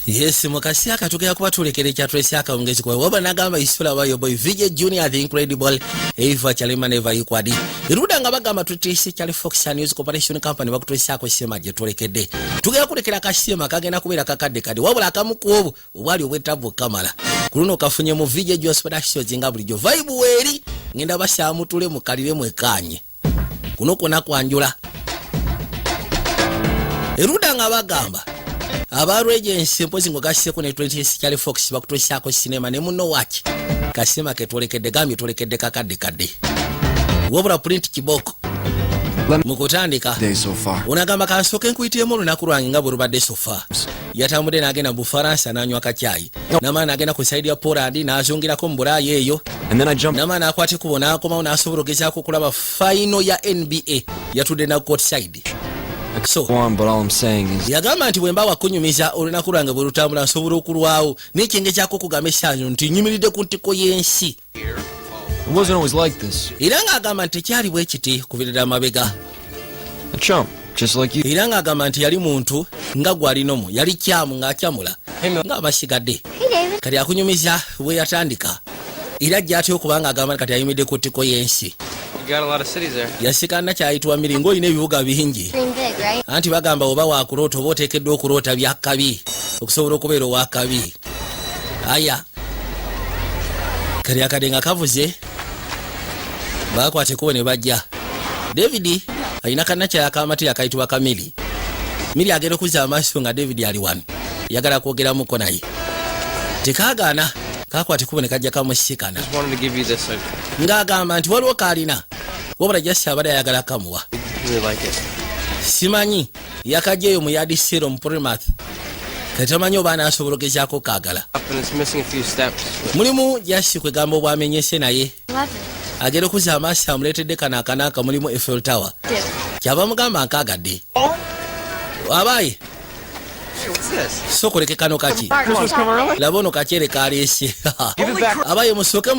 Yes, mukasi akatokera kuba tulekere kyatwese akawungezi kwa waba nagamba isula bayo boy VJ Junior the Incredible Eva Chalima Neva Ikwadi iruda nga bagamba tutisi Charlie Fox News Corporation Company bakutwese akosema je tulekede tugera kulekera kashema kagenda kubera kakadde kadi wabula akamukuobu obwali obwetabu kamala kuluno kafunye mu VJ Joss Productions zinga bulijo vibe weri ngenda bashamu tule mukalire mwekanye kuno kona kwanjula iruda nga bagamba Abaru agency mpozi ngo gasise ku ne 26 Charlie Fox bakutweshako cinema ne muno wachi kasema ketolekede gambi tolekede kakadde kadde wobura print kiboko mukutandika unagamba kansoke nkuitiyemo lunaku lwange nga bwerubadde sofa yatambude nagenda mu Bufaransa nanywa kachayi namana agenda ku side ya Poland nazungirako mu Bulaya eyo namana akwate kubona akoma unasobola gezaako kulaba final ya NBA yatudde na court side. So, but all I'm saying is yagamba nti bwemba wakunyumiza olunaku lwange bwe lutambula nsobola okulwawo n'ekyenge kyako kugamba essanyu nti nyumiridde ku ntiko y'ensi. It wasn't always like this. Era ng'agamba nti tekyali bwe kiti kuvirira amabega. A chump, just like you. Era ng'agamba nti yali muntu nga gw'alinomu yali kyamu ng'akyamula ng'abasigadde. Kati akunyumiza bwe yatandika. Era gy'atya okubanga agamba kati ayimiridde ku ntiko y'ensi. You got a lot of cities there. Yasikana kyayitibwa miringo ine ebibuga bingi. Anti bagamba oba wakulota oba oteekeddwa okulota byakabi okusobola okubeera owakabi. Aya kali akade nga kavuze bakwate kubo ne bajja. David alina kanakya akamati yakayitibwa Kamili. Mili agenda okuza amaaso nga David ali wano yagala kwogeramuko naye tekagaana kakwate kubo ne kajja kamusikana. Just wanted to give you this. Ngagamba nti waliwo kalina wabula jasi abada yagala kamuwa. Really like it. Simanyi yakajjeyo mu yadi sero mu Primath katamanyi oba anasobola gezaako kaagala And it's missing a few steps. mulimu jasi kwegamba obwamenyese naye agenda okuza amaaso amuleetedde kano akanaka mulimu Eiffel Tower kyaba mugamba nkaagadde abaye What's this? sokoleke kano kaki laba ono kakyere kaleese abaye musooke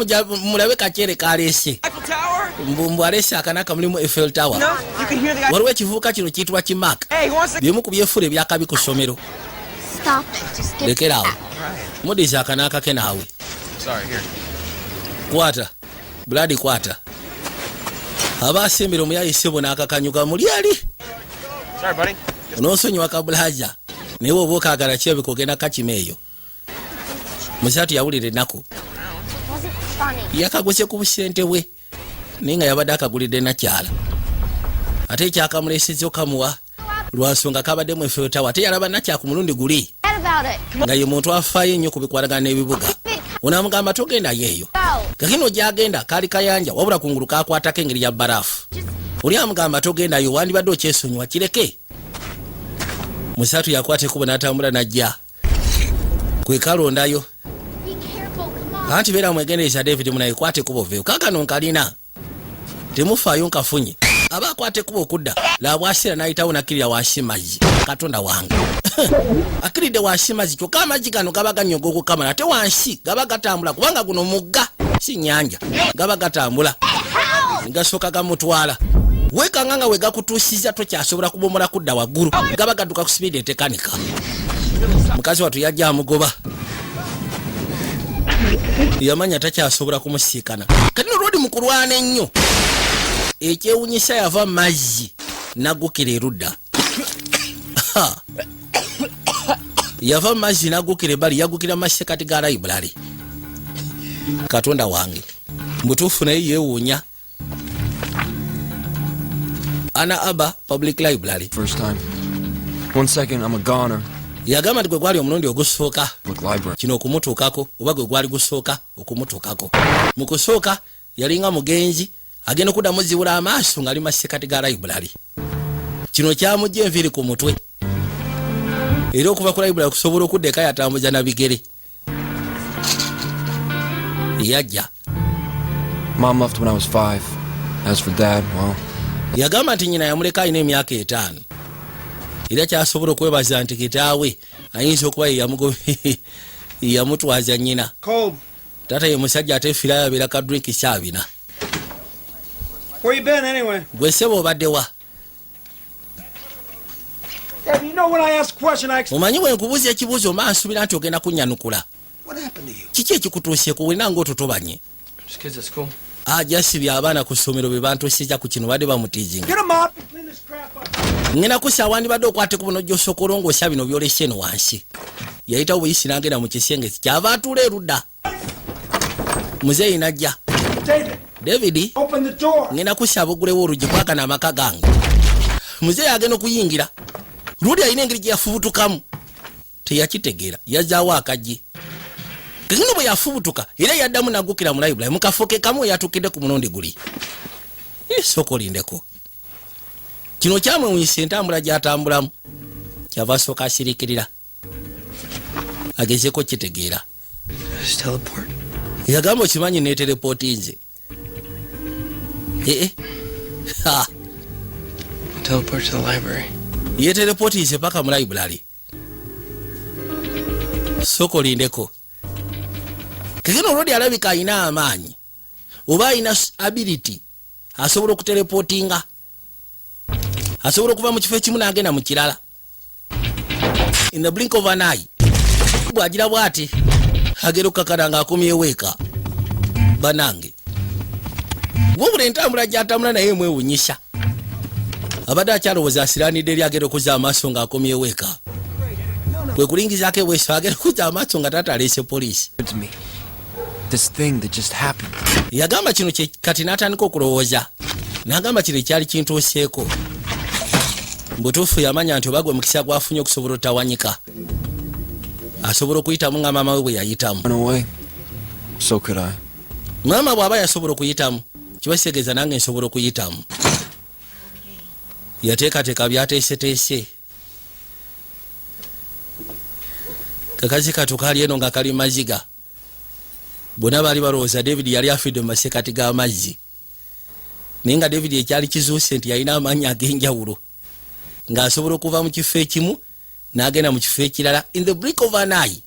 mulabe kakyere kaleese Eiffel Tower? mbu alese akanaka mulimu Eiffel Tower No, you can hear the. waliwo ekivubuka kino kiyitibwa kimak Hey, who wants to? byemu ku byefula ebyakabi ku ssomero Stop it. Just get lekeraawo mudiza akanaka ke naawe Sorry, here. kwata buladi kwata abaasembera omuyayise bona akakanyuga muli ali Sorry, buddy. onoosonyiwa kabulaja naye oba okaagala kyebe kogenda kakima eyo musatu yawulira ennaku wasn't funny. yakaguse ku busente bwe naye nga yabadde akagulidde nakyala ate ekyakamuleesezza okamuwa lwansonga kabaddemu Eiffel Tower ate yalaba nakya ku mulundi guli Forget about it. nga ye muntu afaayo ennyo ku bikwatagana n'ebibuga onaamugamba togenda yeeyo Go. kakino gyagenda kaali kayanja wabula kungulu kakwatako engeri ya barafu oli amugamba togendayo wandibadde okyesonyiwa kireke musatu yakwata ekubo n'atambula najja kwekalondayo Be careful. Come on. anti beera mwegendereza David munaye kwata ekubo veyo kaakano nkalina temufaayo nkafunye aba akwata ekubo okudda labwasira n'ayitawo nakkirira wansi mazzi katonda wange akkiridde wansi mazzi kyokka amazzi gano gaba ganyoga okukamala ate wansi gaba gatambula kubanga guno mugga si nnyanja gaba gatambula gasooka gamutwala wekanga nga we gakutuusiza tokyasobola kubomola kudda waggulu gaba gadduka ku sipiidi etekanika mukazi watu yajja amugoba yamanya takyasobola kumusiikana kati nolwodi mu kulwana ennyo ekyewunyisa yava mazzi naggukira erudda yava mazzi naggukira ebbali yaggukira masekati ga library katonda wange mutuufu naye yeewuunya Ana Aba Public Library. First time. 1 second, I'm a goner. Yagamba nti gwe gwali omulundi ogusooka Look, library. kino okumutuukako oba gwe gwali gusooka okumutuukako mu kusooka yalinga mugenzi agenda okuddamu zibula amaaso ng'ali masekati ga library kino kyamujja enviiri ku mutwe era okuva ku library okusobola okudda eka yatambuza na bigere yajja Mom left when I was 5. As for Dad, well, yagamba nti nyina yamuleka alina emyaka 5 era kyasobola okwebaza nti kitaawe ayinza okuba yamutwaza nyina taata ye musajja ate firayo abeera ka drink kyabina Where you been anyway? gwe ssebo obadde wa Dad, you know when I ask a question, I expect. omanyi bwe nkubuuza ekibuuzo mansubira nti ogenda kunnyanukula. What happened to you? Kiki ekikutuuseeko wena ng'ototobanye? Just kids at school. Jasibye abaana ku ssomero be bantuusizza ku kino badde bamutiizinga. Get him up and clean this crap up. ngena kusa wandibadde okwate ku buno gy'osokolongoosa bino byolesa eno wansi. Yayitawo buyisi n'agenda mu kisenge kyava atuula erudda. Muzeeyi n'ajja. David, Open the door. ngena kusa abugulewo oluggi kwakana amaka gange. Muzeeyi agenda okuyingira. Luli alina engeri gye yafubutukamu. Teyakitegeera. Yazaawo akaggi. Kagino bwe yafubutuka era yaddamu n'aggukira mu library mu kafo ke kamu yatukidde ku munondi guli. Sokolindeko. Kino kyamwewunyisa entambula gy'atambulamu. Kyava asooka asirikirira. Agezeeko kitegeera. Just teleport. Yagamba okimanyi neeterepooti nze. Teleport to the library. Yeeterepooti nze paka mu library. Sokolindeko. Kagino olwodi alabika alina amaanyi. Oba alina ability. Asobola okuterepotinga. Asobola okuva mu kifo ekimu n'agenda mu kirala. In the blink of an eye. Bw'agira bw'ati. Agera okukakana ng'akomyewo eka. Banange. Wabula entambula gy'atambula naye mwewunyisa. Abadde akyalowooza asiraanidde eri agera okuzza amaaso ng'akomyewo eka. Bwe kulingizaako ebweso agera okuzza amaaso nga taata aleese poliisi. This thing that just happened. Yagamba kino kati n'atandika okulowooza. N'agamba kino ekyali kintuuseeko. Mbutuufu yamanya nti obagwe mukisa gwafunye okusobola otawanyika. Asobola okuyitamu nga maama we bwe yayitamu. Run away. So could I. Maama bw'aba yasobola okuyitamu, kibasegeeza nange nsobola okuyitamu. Yateekateeka byateeseteese. Kakazi kato kaali eno nga kali maziga. Bonna baali balowooza David yali afidde mu masekati g'amazzi. Naye nga David ekyali kizuuse nti yalina amaanyi ag'enjawulo. Ng'asobola okuva mu kifo ekimu n'agenda mu kifo ekirala in the blink of an eye.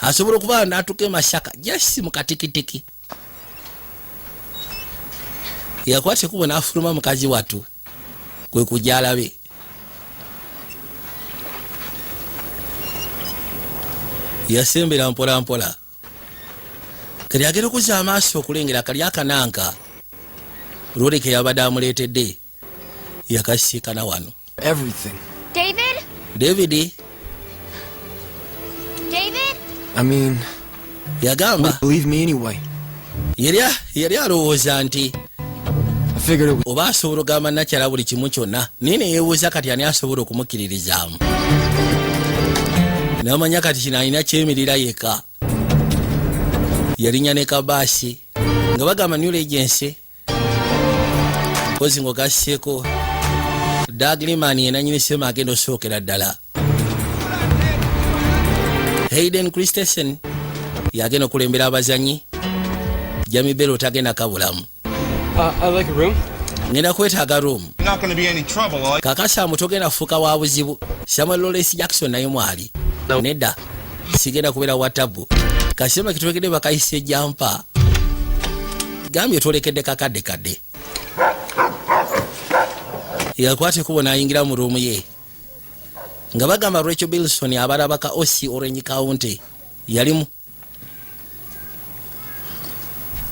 Asobola okuva n'atuuka e Masaka just mu katikitiki. Yakwate kubo n'afuluma mukazi watu. Kwe kujja alabe. Yasembera mpola mpola. Kali agera okuzza amaaso okulengera kali akananka. Loreke yabadde amuleetedde. Yakasiikana wano. Everything. David? David. David? I mean, Yagamba. believe me anyway. Yali alowooza nti. I figured it was. Oba asobola ogamba nakyala buli kimu kyonna. Nine yeebuuza kati ani asobola okumukkiririzaamu. N'amanya kati kino alina kyemirira yeka. Yalinya ne kabaasi. Nga bagamba New Regency. Kozi ng'ogasseeko. Dagriman yenanyini sema agenda osookera ddala. Hayden Christensen yagenda okulembera abazanyi. Jamie Bell tagenda kabulamu. I like a room. Ngenda kwetaaga room. Not going to be any trouble, are you? Kakasaamu togenda kufuuka wa buzibu. Samuel Lawrence Jackson naye mwali. No. Nedda. Sigenda kubeera wa tabu. Kasema kitwekedde bakayise jampa. Gambye twolekedde kakadde. Yakwate kubona ayingira mu room ye. Nga bagamba Rachel Bilson abalabaka OC Orange County. Yalimu.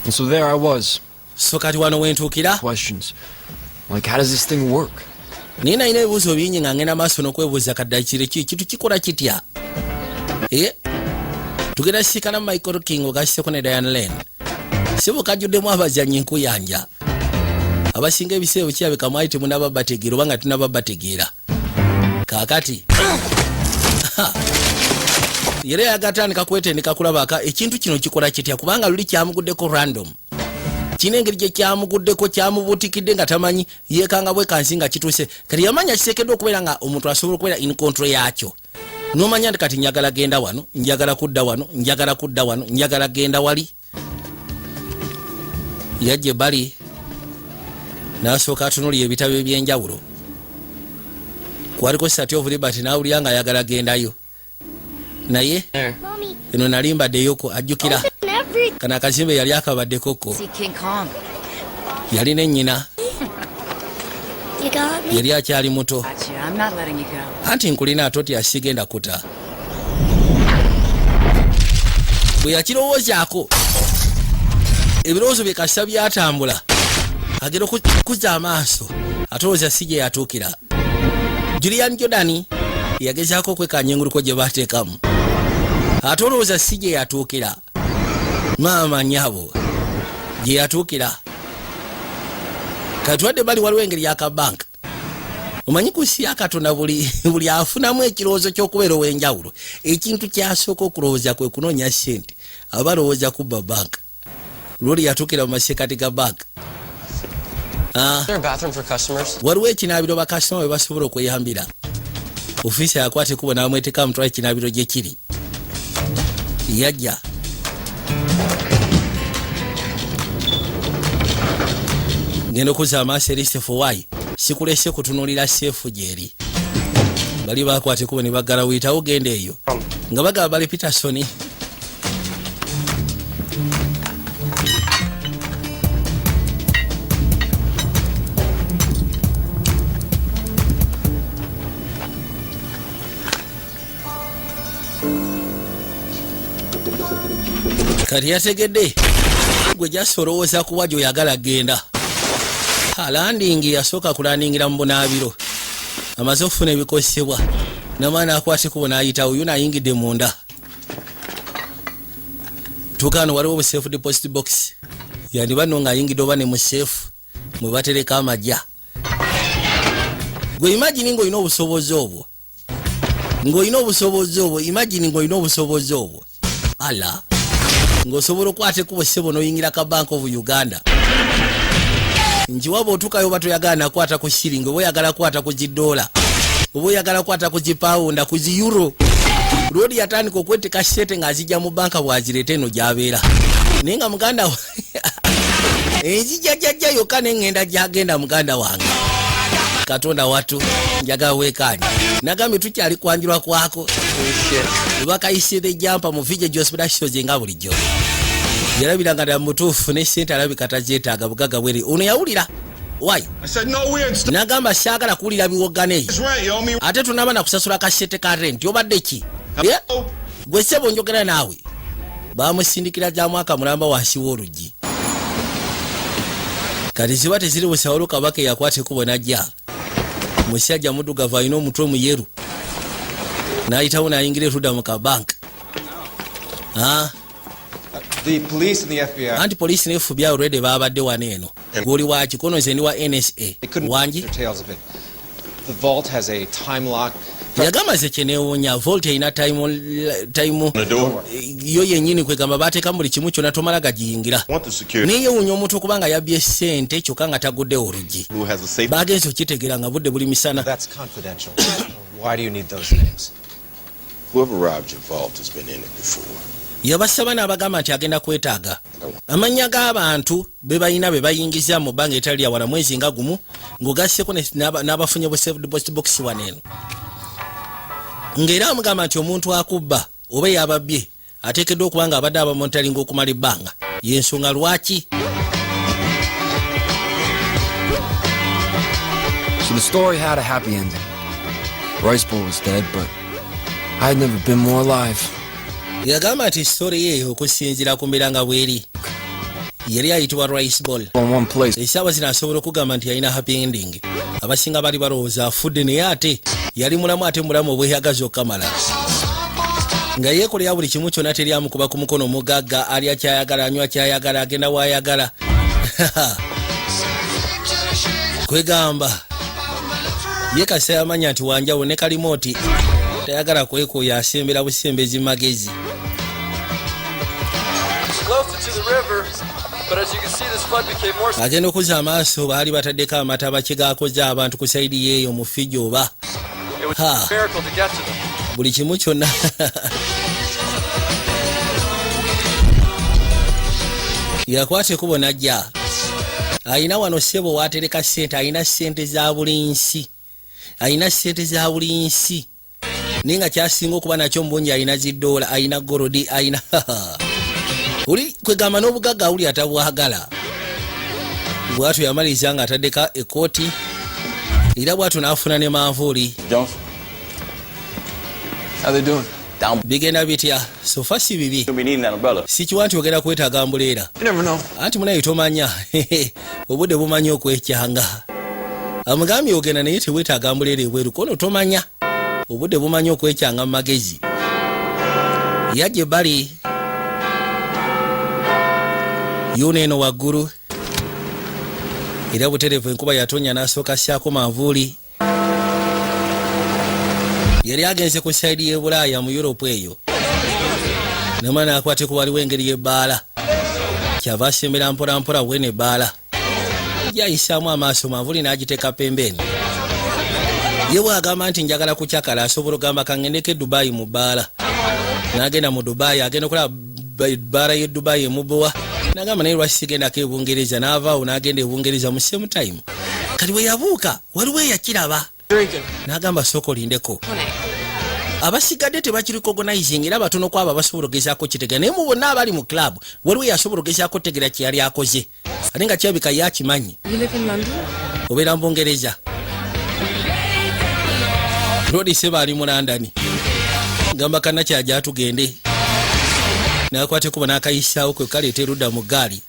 And so there I was. So kati wano wentuukira. Questions. Like, how does this thing work? Nina ina ebibuuzo bingi nga ngenda maaso n'okwebuuza kadda kitu kikola kitya. Tugenda siikana Michael King ogasseko ne Diane Lane. Sibo kajjuddemu abazanyi nkuyanja. Abasinga ebiseebo kirabika mwali temunaba bategeera oba nga tunaba bategeera. Kaakati. Yera yagatandika kwetendeka kulabaka ekintu kino kikola kitya kubanga luli kyamuguddeko random. Kino engeri gye kyamuguddeko kyamubuutikidde nga tamanyi yeekanga bwe kansi nga kituuse. Kati yamanya kisekeddwa okubeera nga omuntu asobola okubeera in control yaakyo. N'omanya nti kati njagala genda wano, njagala kudda wano, njagala kudda wano, njagala genda wali. Yajje bali. N'asooka atunuulira ebitabo eby'enjawulo. Kwaliko Statue of Liberty n'awulira nga ayagala gendayo. Naye Mommy, eno nali mbaddeyoko ajjukira. open every... Kana akazimbe yali akabaddekoko. See King Kong. Yali ne nnyina. You got me? Yali akyali muto. Gotcha. I'm I'm not letting you go. Anti nkulina atoti asigenda kuta. Bwe yakirowoozaako ebirowoozo bye Kasita byatambula agera okukuza amaaso atolooza si gye yatuukira. Julian Jordan yagezaako okwekanya enguluko gye baateekamu atolooza si gye yatuukira. Maama nnyabo gye yatuukira katwadde bali waliwo engeri y'akabanka. Omanyi ku nsi ya Katonda buli afunamu ekirowoozo ky'okubeera ow'enjawulo ekintu kyasooka okulowooza kwe kunoonya ssente aba alowooza kubba banka. Lwoli yatuukira mu masekkati ga banka. Waliwo ekinaabiro bakasitoma bwe basobola okweyambira. Ofiisa yakwate kubo n'amweteka mutwala ekinaabiro gye kiri. Yajja ngenda okuzza amaaso eri Sefuwaayi sikulese kutunuulira seefu gyeri. Bali bakwate kubo ne baggala wuyitawo genda eyo nga bagaba bali Peterson. Kati yategedde gwe jasolowooza kuwa gy'oyagala genda. Alandingi yasooka kulandingira mu bunaabiro amaze okufuna ebikosebwa n'amaana akwate kubo n'ayitawo yo n'ayingidde munda. Tukaano waliwo mu safe deposit box yandiba nno ng'ayingidde oba ne mu safe mwe batereka amajja. Gwe imagine ng'olina obusobozi obwo imagine ng'olina obusobozi obwo ala ng'osobola okwate kubo ssebo n'oyingira ka Bank of Uganda. Njiwabo otukayo batoyagala nakwata ku shilling oba oyagala kwata ku $, oba oyagala kwata ku £, ku €. Lodi yatandika okweteka sete ng'azijja mu banka bw'azireta eno gy'abeera. Naye nga muganda enzijja jjajja yokka n'engenda gy'agenda muganda wange. Katonda watu njagala weekaanya. Nagambye tukyali kwanjulwa kwako. Bakayisire jampa mu Vijay Hospital shows nga bulijjo. Yarabiranga ddala mutuufu ne ssente alabika tazeetaaga bugaga bweri. Ono yawulira. Why? Nagamba saagala kuwulira biwoggana eyo. Ate tunaba na kusasula kasete ka rent. Obadde ki? Gwe ssebo njogera naawe. Baamusindikira gya mwaka mulamba wansi w'oluggi. Kati ziba teziri busawolo Kabaka yakwate kubo najja. Musajja muddugavu alina omutwe muyeru. N'ayitawo n'ayingira etudda mu kabanka. The police and the FBI. Anti police ne FBI already baabadde wano eno. Goli wa kikono ze ndi wa NSA. Wangi. The vault has a time lock. Yagamba ze kyeneewonya vault ina time yo yennyini kwegamba baateeka buli kimu kyonna tomala gagiyingira. Neeyewuunya omuntu okubanga yabbye ssente kyokka nga tagudde oluggi. Baagenze okitegeera nga budde buli misana. That's confidential. Why do you need those names? Whoever robbed your vault has been in it before. Yabasaba n'abagamba nti agenda kwetaaga amannya g'abantu be balina be bayingiza mu bbanga etali yawala mwezi nga gumu ng'ogasseko n'abafunye bu safe deposit box wano eno. Ng'era amugamba nti omuntu akubba oba yababbye ateekeddwa okuba nga abadde abamonitalinga okumala ebbanga. Y'ensonga lwaki. So the story had a happy ending. Riceball was dead, but I had never been more alive. Yagamba nti story ye okusinziira ku mbeera nga bweri yali ayitibwa Riceball. Essaawa zino asobola okugamba nti yalina happy ending. Abasinga bali balowooza afudde naye ate yali mulamu ate mulamu obweyagaza okukamala. Nga yeekolera buli kimu kyonna teri amukuba ku mukono mugagga alya kyayagala anywa kyayagala agenda waayagala. Kwegamba ye Kasita yamanya nti wanjawulo ne Kalimoti tayagala kwekooya asembera busembezi magezi. Agenda okuzza amaaso baali bataddeko amata bakigaakoze abantu ku sayidi yeeyo mu Fiji oba buli kimu kyonna. Yakwate kubo najja ayina wano ssebo waatereka ssente ayina ssente za buli nsi naye nga kyasinga okuba nakyo mbungi ayina $, ayina golodi ayina oli kwegamba n'obugagga awuli atabwagala. Bw'atyo yamaliriza nga ataddeka ekooti era bwatu n'afuna ne manvuuli. Jones? How they doing? Down. Bigenda bitya sofa si bibi You'll be needing that umbrella. sikiwa nti ogenda kwetaaga mbuleera You never know. anti munaye tomanya obudde bumanyi okwekyanga amugambye ogenda naye teweetaaga mbuleera ebweru kono tomanya obudde bumanyi okwekyanga mu magezi yajja ebbali yuno eno waggulu era buterevu enkuba yatonya n'asooka ssaako manvuuli yali agenze ku saidi y'e Bulaaya mu Europe eyo namana akwate ku waliwo engeri y'ebbaala kyava asembera mpolampola bwene ebbaala yayisaamu amaaso manvuuli n'agiteeka pembeni ye bw'agamba nti njagala kukyakala asobola ogamba kangendeko e Dubai mu bbaala n'agenda mu Dubai agenda okulaba bbaala y'e Dubai emubowa n'agamba naye lwaki sigendako e Bungereza n'avaawo n'agenda e Bungereza mu same time kati bwe yabuuka waliwo eyakiraba n'agamba sooka olindeko abasigadde tebakirikogonizing era batono ku abo abasobola ogezaako kitegera naye mu bonna abali mu club waliwo yasobola ogezaako tegera kye yali akoze ate nga kirabika yakimanyi obeera mu Bungereza Rodi Seba ali mu London gamba kana kyaja atugende n'akwate kuba n'akayisaawo kwe kaleeta erudda mu ggaali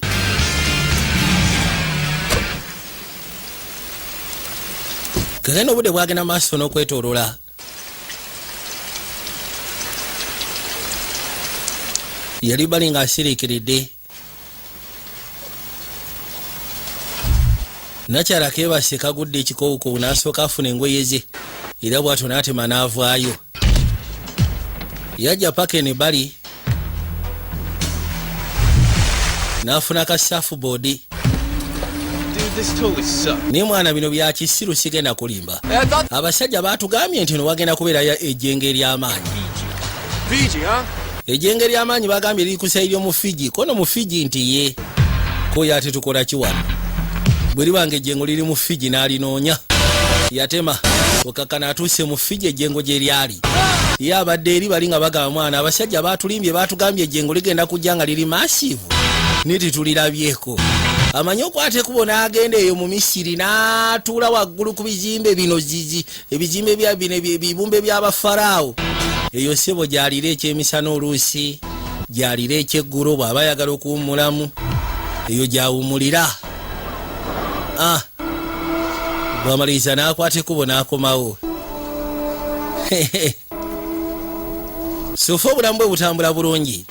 kagenda obudde bwagenda maaso n'okwetoolola yali bali ng'asiriikiridde nakyala keebase kagudde ekikoowukoowu n'asooka afuna engoye ze era bw'atyo n'atema n'avaayo yajja paka eno ebbali n'afuna ka surfboard naye mwana bino bya kisiru sigenda kulimba abasajja baatugambye nti no wagenda kubeerayo ejjengo ery'amaanyi ejjengo ery'amaanyi bagambye liri ku saidi y'omu Fiji kono mu Fiji nti ye koyo ate tukola kiwano bwe libanga ejjengo liri mu Fiji n'alinoonya yatema okakana atuuse mu Fiji ejjengo gye lyali ye abadde eri bali nga bagamba mwana abasajja baatulimbye baatugambye ejjengo ligenda kujja nga liri massive niti tulirabyeko amanyi okwate kubo n'agenda eyo mu Misiri n'atuula waggulu ku bizimbe bino zizi ebizimbe bya bino ebibumbe by'abafaraawo eyo sebo gyalira ekyemisana oluusi gyalira ekyeggulo bw'aba ayagala okuwummulamu eyo gyawummulira bw'amaliriza n'akwate kubo n'akomawo sofa obulamu bwe butambula bulungi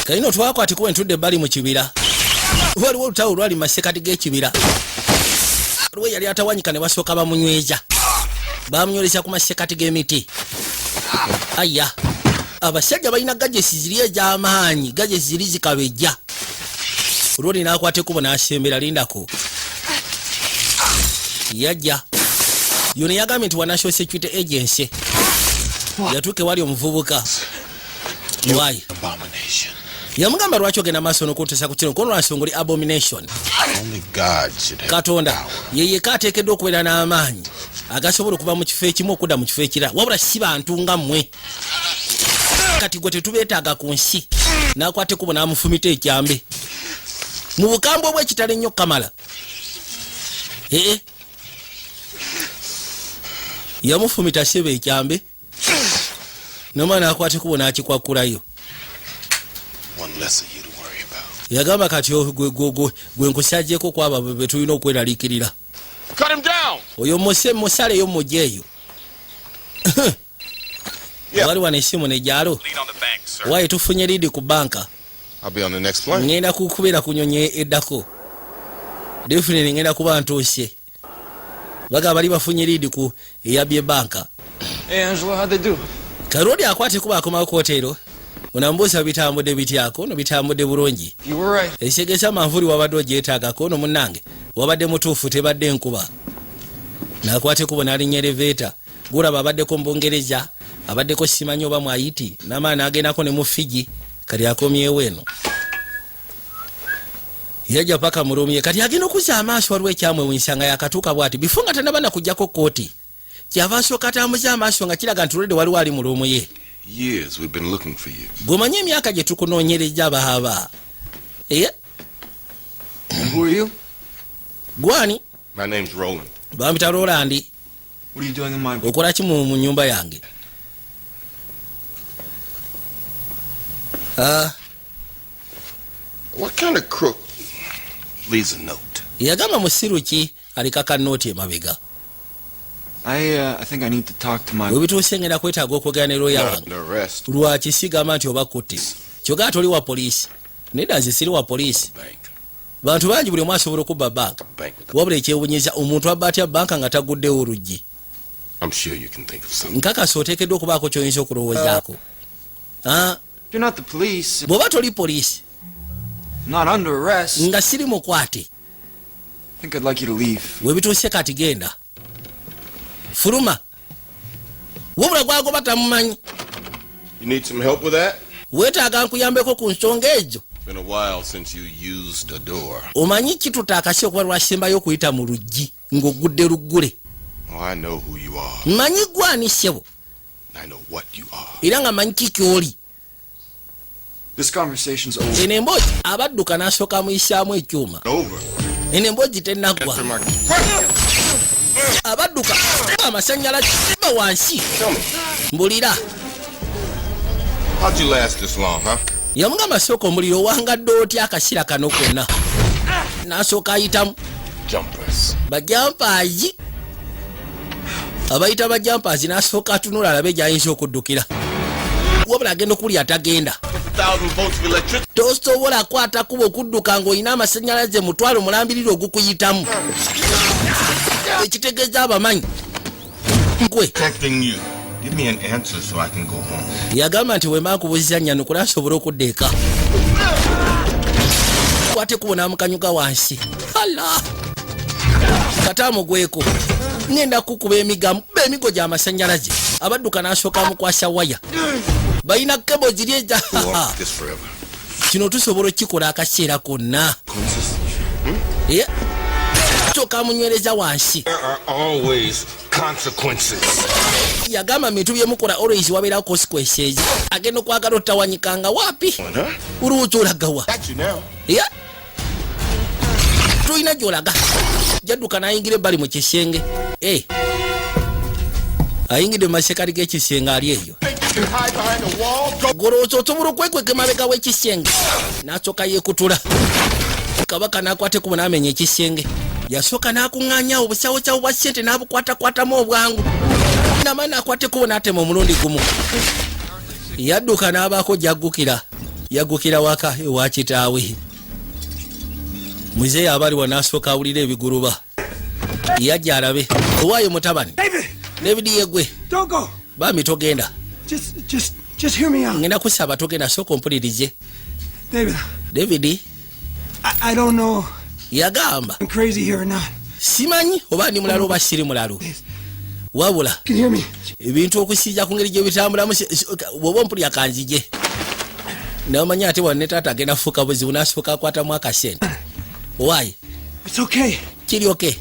kalino twakwate kuba ntudde ebbali mu kibira waliwo olutawo lwali mu masekati g'ekibira lwe yali atawanyika ne basooka bamunyweza bamunyoleza ku masekati g'emiti aya abasajja balina gajesi ziri ez'amaanyi gajesi ziri zikabejja olwoli n'akwate kubo n'asembera lindako yajja yono yagambye nti wa National Security Agency yatuuke wali omuvubuka why yamugamba lwaki ogenda maaso n'okutuusa ku kino kono lwansonga oli abomination katonda yeyeka ateekeddwa okubeera n'amaanyi agasobola okuva mu kifo ekimu okudda mu kifo ekirala wabula si bantu nga mmwe kati gwe tetubeetaaga ku nsi n'akwate kubo n'amufumita ekyambe mu bukambwe bw'ekitalo ennyo kamala yamufumita sebe ekyambe nomwana akwate kubo n'akikwakkulayo yagamba kati gwe nkusajjeko kwaba be tulina okweraliikirira oyo musaleyo mujja eyo wali wano essimu nejalo waaye tufunye liidi ku banka ngenda kukubeera kunyonye eddako definitely ngenda kuba ntuuse baga bali bafunye liidi ku eyabye banka Karodi akwate kuba akomawo ku hotero unambuusa bitambudde bityako no bitambudde bulungi ekigesa manvuuli wabadde ogyetaagako ono munnange wabadde mutuufu tebadde enkuba nakwate kubo n'alinnya elevator gulaba abaddeko mu Bungereza abaddeko simanyi oba mu Haiti n'amaana agendako ne mu Fiji kati akomyewo eno yajja paka mulumye kati agenda okuzza amaaso waliwo ekyamwewunyisa nga yakatuuka bw'ati bifo nga tanaba nakuggyako kooti kyava asooka atambuza amaaso nga kiraga nti olwedde waliwo ali mu luumu ye Years we've been looking for you. Gomanye emyaka gye tukunoonyereza baaba Yeah. Who are you? Gwani. My name's Roland. Bambita Roland. What are you doing in my... Okola ki mu nyumba yange? What kind of crook leaves a note? Yagamba musiru ki alikaka note emabega. I think I need to talk to my... Webituuse ngenda kwetaaga okwogera ne lawyer Not wange. an arrest. Lwaki sigamba nti obakutte. Kyogaa toli wa poliisi. Nedda nze siri wa poliisi. Bank. Bantu bangi buli omu asobola okubba banka. Bank with the... Wabula ekyewuunyiza omuntu abba atya banka nga taguddewo oluggi. I'm sure you can think of something. Nkakasa oteekeddwa okubaako ky'oyinza okulowoozaako. You're not the police. Bw'oba toli poliisi I'm not under arrest. nga siri mukwate, I think I'd like you to leave. webituuse kati genda. Fuluma. Wabula gwagoba tamumanyi. You need some help with that? Weetaaga nkuyambeko ku nsonga ezo. Been a while since you used a door. Omanyi kituta akasi okuba lwasembayo okuyita mu luggi ng'ogudde luggule. Oh, I know who you are. Manyi gwani ssebo. I know what you are. Era nga manyi ki ky'oli. This conversation's over. Eno emboozi abadduka n'asooka muyisaamu ekyuma. Over. Eno emboozi tennaggwa. Answer my... Abadduka amasannyalaze ba wansi. Tell me, Mbulira. how'd you last this long, huh? Yamugamba sooka omuliro owangadde otya akasira kano konna. N'asooka ayitamu Jumpers. bajampaazi. Abayita bajampaazi n'asooka atunula alabe gy'ayinza okuddukira. Wabula agenda okulya atagenda. 1,000 volts of electricity. Tosobola kwata kuba okudduka ng'olina amasannyalaze mutwalo mulambirire ogukuyitamu. Ekitegeeza abamanyi. Nkwe. Protecting you. Give me an answer so I can go home. Yagamba nti wemba nkubuuziza nnyannukula asobole okudda eka. Kwate kubona mukanyuga wansi. Hala. Katamo gweko. Ngenda kukuba emigamu. Kuba emigo gy'amasannyalaze. Abadduka n'asooka mukwasa waya. Balina kebo ziri eza. You want this forever. Kino tusobola okikola akaseera konna. Sooka munywereza wansi. There are always consequences. Yagamba bintu byemukola always wabeerawo consequences. Agenda okwagala otawanyikanga wapi? Uluuzi olagawa. Got you now. Tulina gy'olaga. Jadduka n'ayingira ebbali mu kisenge. Ayingidde mu masekati g'ekisenge ali eyo. You hide behind a wall. Go. Golooza osobola okwekweka emabega w'ekisenge. N'asooka yeekutula. Kabaka n'akwata ekubo n'amenya ekisenge. Yasooka n'akuŋŋaanya obusawusawu bwa ssente n'abukwatakwatamu obwangu. N'amaani akwata ekubo n'atema omulundi gumu. Yadduka n'abaako gy'aggukira. Yaggukira waka ewa kitaawe. Muzeeyi abali wa n'asooka awulira ebiguluba. Yajja alabe. Owaayo mutabani. David yegwe. Don't go. Bambi togenda. Just hear me out. Ngenda kusaba togenda sooka ompulirize. David. I don't know. Yagamba. I'm crazy here or not. Simanyi oba ndi mulalo oba siri mulalo. Wabula. Can you hear me? Ebintu okusijja ku ngeri gye bitambulamu bw'oba ompulira kanzije. N'omanyi ate bw'anne taata agenda fuuka buzibu n'asooka akwatamu akasente. Why? It's okay. Kiri okay.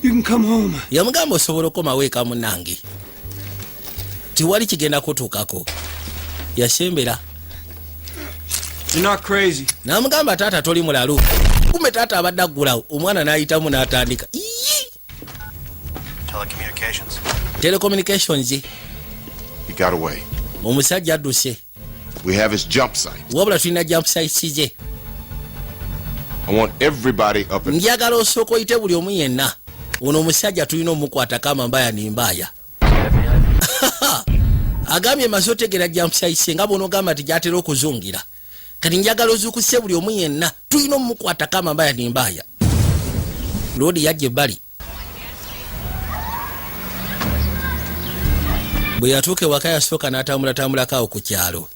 You can come home. Yamugamba osobola okomawo eka munnange. Tiwali kigenda kutuukako. Yasembera. You're not crazy. N'amugamba taata toli mulalu. Kumbe taata abadde aggulawo omwana n'ayitamu n'atandika. Telecommunications. He got away. Omusajja adduse. We have his jump site. Wabula tulina jump sites ze. I want everybody up and... Njagala osooka oyite buli omu yenna. Ono omusajja tulina omukwata kama mbaya ni mbaya. Agambye maze otegera jump sites nga bw'onogamba nti gy'atera okuzungira. Kati njagala ozuukuse buli omu yenna. Tulina omukwata kama mbaya ni mbaya. Lodi yajja ebbali. Bwe yatuuka ewaka yasooka n'atambulatambulako awo ku kyalo.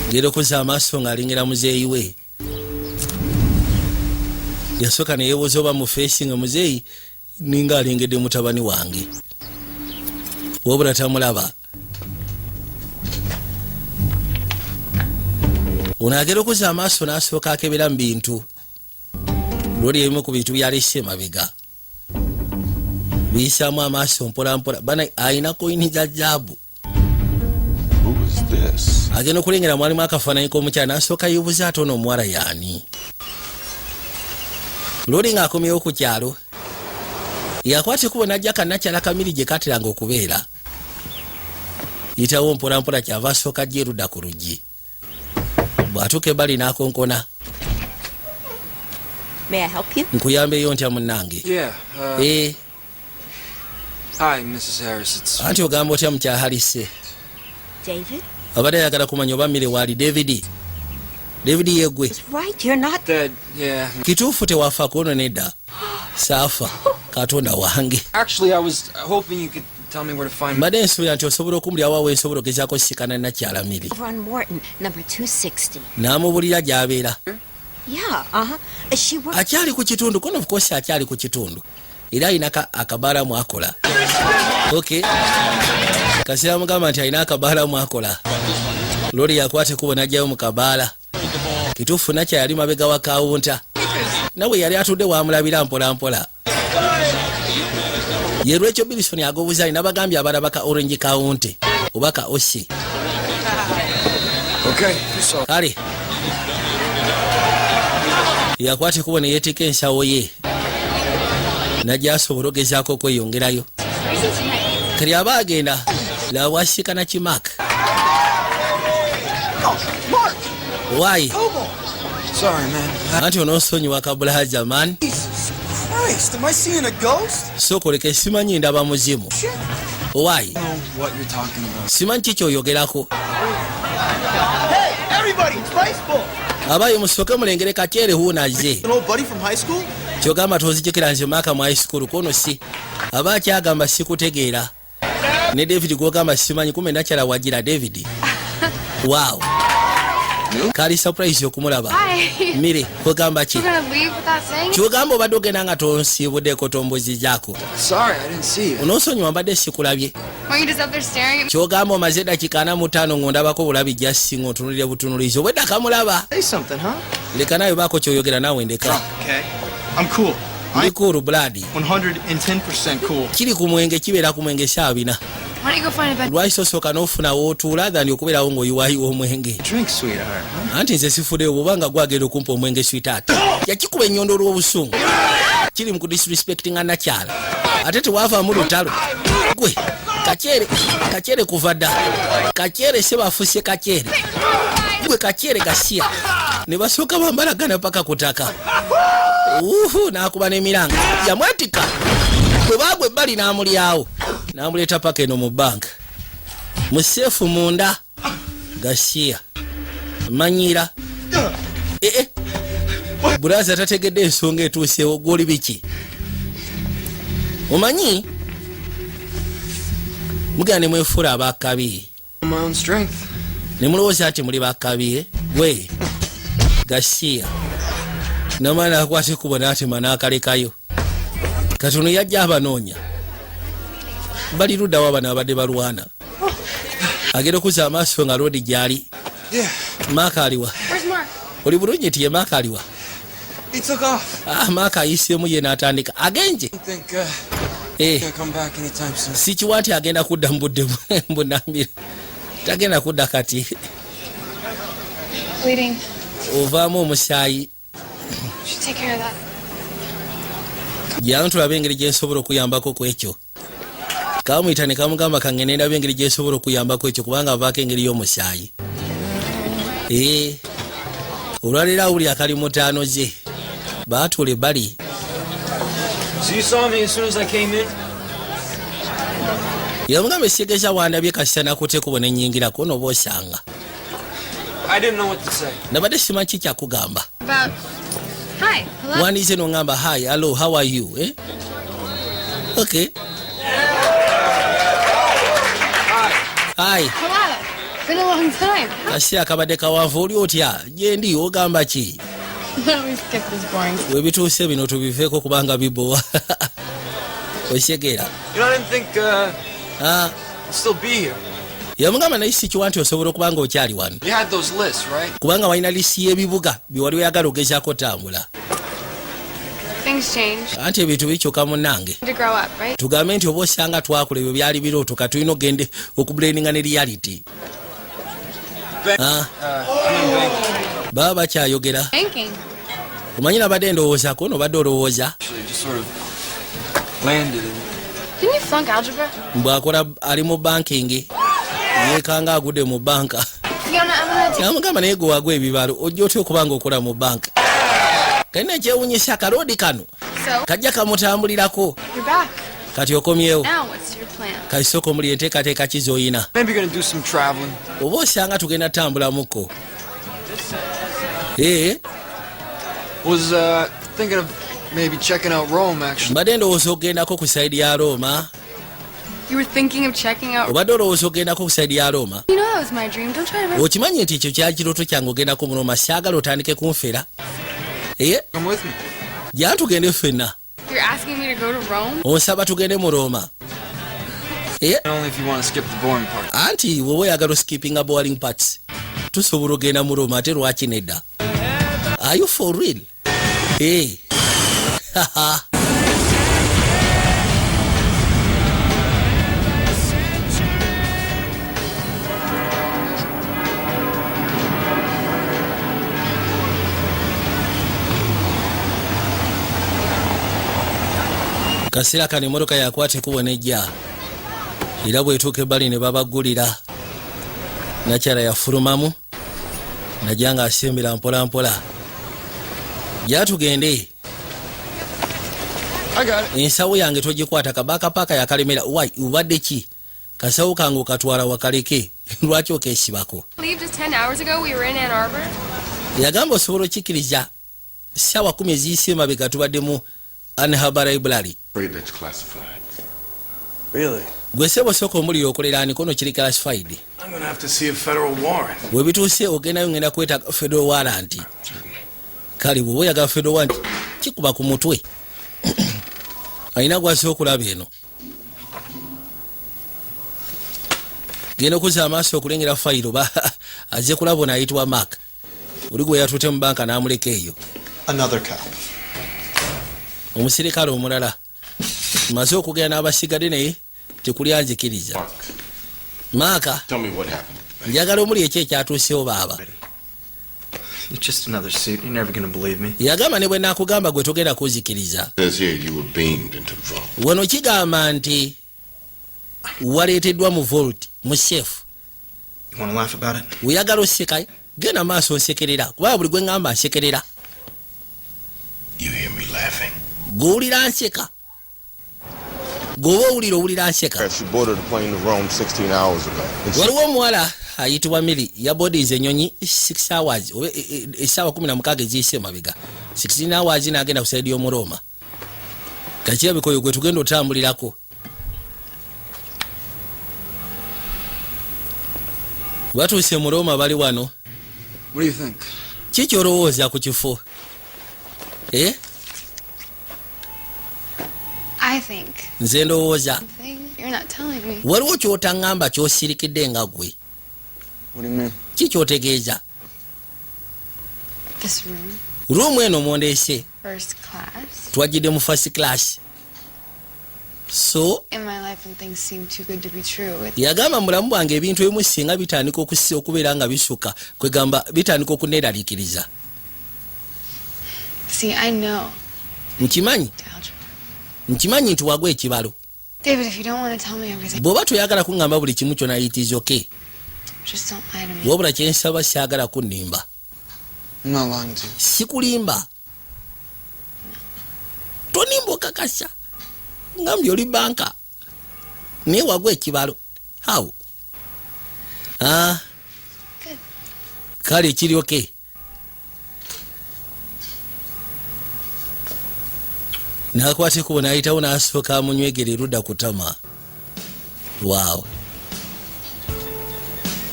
Ngera okuza amaaso ng'alengera muzeeyi we. Yasooka ne yeebuuza oba mu feesi nga muzeeyi ninga alengedde mutabani wange. Wabula tamulaba. Ono agera okuza amaaso n'asooka akebera mu bintu. Lori ebimu ku bintu byalese emabega. Biyisaamu amaaso mpola mpola. Bana ayina koyini za jaabu. is this? Agenda okulengera mwalimu akafaananyi k'omukyala n'asooka yeebuuza ate ono omuwala y'ani. Luli ng'akomyewo ku kyalo yakwata ekkubo n'ajja kannakyala kamiri gye kateranga okubeera. Yitawo mpolampola kyava asooka ajja erudda ku luggi. Bw'atuuka ebbali n'akonkona. May I help you? Nkuyambeeyo ntya munnange? Yeah, Hi, Mrs. Harris. It's... Anti ogamba otya mukyala Harris? David? Abadde ayagala kumanya oba mmere waali David. David yeggwe. That's right, you're not dead. Yeah. Kituufu tewafa kuno nedda. Saafa. Katonda wange. Actually, I was hoping you could tell me where to find... Mbadde nsuubira nti osobola okumbulira waawe nsobola ogezaako sisikana nakyala Miri. Over on Morton, number 260. N'amubulira gy'abeera. Yeah, she works... Akyali ku kitundu, kono of course akyali ku kitundu. Era alina akabaala mwakola. Okay. Kasira mugamba nti alina akabaala mwakola. Lori yakwate kubo n'ajjayo mu kabaala. Kituufu nakya yali mabega wa kawunta. Nawe yali atudde wamulabira mpola mpola. Ye lwekyo Bilison agobuza alina bagambye abalaba ka Orange County oba ka Osi. Okay, so... Kale. Yakwate kubo ne yeetika ensawo ye. Najja asobola ogezaako okweyongerayo. Kali aba agenda lawashikana kimak. Why? Sorry, man. Anti onosonyiwa kabulahaja man. Jesus Christ, am I seeing a ghost? So koleke simanyi ndaba muzimu. Why? I don't know what you're talking about. Simanyi kiki oyogerako. Hey, everybody, it's baseball. Abayo musoke mulengere kakyere huunaze. An old buddy from high school? Kyogamba tozijjukira nze Maaka mu high school kono si. Aba akyagamba sikutegeera. Ne David gwogamba simanyi kumbe nakyala wagira David. Wow. Kali surprise okumulaba. Mire, ogamba ki? Kyogamba obadde ogenda nga tonsiibuddeko tombozi gyako. Sorry, I didn't see you. Onoosonyiwa mbadde sikulabye. Kyogamba omaze dakika 45 ng'ondabako bulabi jasinga otunulire butunulizi obwedda kamulaba. Say something, huh? Leka nawe baako kyoyogera naawe ndeka. Okay. I'm cool. Ndi cool blood. 110% cool. Kiri ku mwenge kibeera ku mwenge saabina. Lwaki osooka n'ofuna w'otuula dhani okubeerawo ng'oyiwaayiwa omwenge. Drink, sweetheart. Anti nze sifuddeyo bwobanga gwagenda okumpa omwenge sweetheart. Yakikuba ennyondo olw'obusungu. Kiri mu kudisrespectinga nakyala. Ate tewaavaamu lutalo. Gwe, kakyere kuva dda. Kakyere se bafuse kakyere. Gwe kakyere gasiya. Ne basooka bambalagana paka kutaka. N'akuba n'emiranga. Yamwatika. Bwe baagwa ebbali n'amulyawo. N'amuleeta paka eno mu bank. Mu seefu munda. Gasiya. Manyira. Buraza tategedde ensonga etuuseewo gw'oli biki. Omanyi? Mugenda ne mwefuula abakabi. My own strength. Ne mulowooza nti muli bakabi, gwe. Gasiya. Namala akwate kubo n'atema n'akalekayo. Katono yajja abanoonya. Bali ludda wa bano abadde balwana. Agenda okuza amaaso nga Lodi gy'ali. Maaka aliwa. Oli bulungi nti ye Maaka aliwa. He took off. Maaka ayiseemu ye n'atandika. Agenje. I think he'll come back anytime soon. Sikiwa nti agenda kudda mu budde mbunambira. Tagenda kudda kati. Bleeding. Ovaamu omusaayi. Should take care of that. Jjangu tulabe engeri gye nsobola okuyambako ku ekyo. Kamuyita ne kamugamba kangende ndabe engeri gye nsobola okuyambako ekyo kubanga avaako engeri y'omusaayi. Olwaleero awulira akali mutaano ze. Baatuule bali. So you saw me as soon as I came in? Yamugamba esiegeza wandabye kasita nakutte kubona ennyingirako n'oba osanga. I didn't know what to say. Nabadde simanyi ki kyakugamba. About... Hi. Hello? Wandiise n'ongamba hi, hello, how are you? Okay. Hi. Hello. Been a long time. Kasira kabadde kawanvu oli otya? Gye ndi ogamba ki? We skip this boring. Webituuse bino tubiveeko kubanga bibowa. Okyegera. You know, I didn't think I'd still be here. Yamugamba naye sikiwa nti osobola okubanga okyali wano. You had those lists, right? Kubanga walina lisi y'ebibuga bye wali oyagala ogezaako tambula. Things change. Anti ebintu bikyuka munnange. To grow up, right? Tugambe nti oba osanga twakula ebyo byali birooto katulina ogende okublendinga ne reality. baba bakyayogera Banking. omanyi nabadde ndowoozaako nobadde olowooza Actually, just sort of landed in. Didn't you flunk algebra? mbwakola ali mu banking yeekanga agudde mu banka Fiona, I'm gonna take. namugamba naye gwe wagwa ebibalo ojja otya okuba nga okola mu banka kalina ekyewunyisa akaloodi kano So, kajja kamutambulirako you're back. kati okomyewo Now, what's your plan? kasooka omuli enteekateeka ki z'oyina Maybe gonna do some traveling. oba osanga tugenda tambulamuko Was thinking of maybe checking out Rome actually. mbadde ndowooza okugendako ku sayidi ya Roma You were thinking of checking out. obadde olowooza okugendako ku sayidi ya Roma You know that was my dream. Don't try to. okimanyi nti ekyo kyali kirooto kyange ogendako mu Roma syagala otandike kunfera Come with me. jya tugende ffenna You're asking me to go to Rome? onsaba tugende mu Roma Only if you want to skip the boring part. anti wowe oyagala skippinga boring parts tusobola ogenda mu Roma ate lwaki nedda are you for real kaseera kano emmotoka yakwata ekubo nejja era bwetuuka ebbali ne babaggulira nakyala yafulumamu najja nga asembera mpolampola gyatugende I got it. ensawo yange togikwata kabakapaaka yakalemera wai ubadde ki kasawo kange okatwala wakaleke lwaki okesibako Leave just 10 hours ago. We were in Ann Arbor. yagamba osobola okikkiriza ssaawa 10 eziyise emabega tubadde mu Ann Harbor Library Afraid that's classified. Really? gwe sebo sooka omuli okolera anikono kiri classified I'm gonna have to see a federal warrant. bwe bituuse ogendayo ngenda kweta federal warrant kale bwoba oyagala federal warrant kikuba ku mutwe alina gwasi okulaba eno genda okuza amaaso okulengera fayiro azze kulaba ono ayitibwa Mark oli gwe yatutte mu banka n'amuleka eyo Another cop. omusirikale omulala maze okugenda n'abasigadde naye tekuli anzikiriza Maaka Tell me what happened. njagala omuli eki ekyatuusewo baaba It's just another suit. You're never gonna believe me. yagamba ne bwe naakugamba gwe togenda kuzikiriza It says here you were beamed into the vault. wano kigamba nti waleeteddwa mu vault mu seefu You wanna laugh about it? weyagala oseka genda maaso onsekerera kubanga buli gwe ŋŋamba nsekerera You hear me laughing. gw'owulira nseka gw'oba owulira nseka She boarded a plane to Rome 16 hours ago. waliwo omuwala ayitibwa Miri yabodiiza ennyonyi 6 hours oba essaawa 16 eziyise emabega 16 hours n'agenda ku saidi y'omu Roma kakirabikoyo gwe tugenda otambulirako batuuse mu Roma bali wano What do you think? ki kyolowooza ku kifo I think. nze ndowooza Something you're not telling me. waliwo kyotaŋŋamba kyosirikidde nga gwe What do you mean? ki kyotegeeza This room, ruumu eno mwondeese first class. twajjidde mu first class so In my life, when things seem too good to be true, yagamba mulamu bwange ebintu ebimu singa bitandika okubeera nga bisuka kwegamba bitandika okuneeraliikiriza see, I know. nkimanyi nkimanyi nti wagwa ekibalo David, if you don't want to tell me everything, bw'oba toyagala kuŋŋamba buli kimu kyona it is okay just don't lie to me. wabula kyensaba syagala kunnimba I'm not lying to you. sikulimba tonimba okakasa ngambye oli banka naye wagwa ekibalo how Good. kale kiryoke nakwate kubo nayitawo n'asooka amunywegera erudda kutama waawo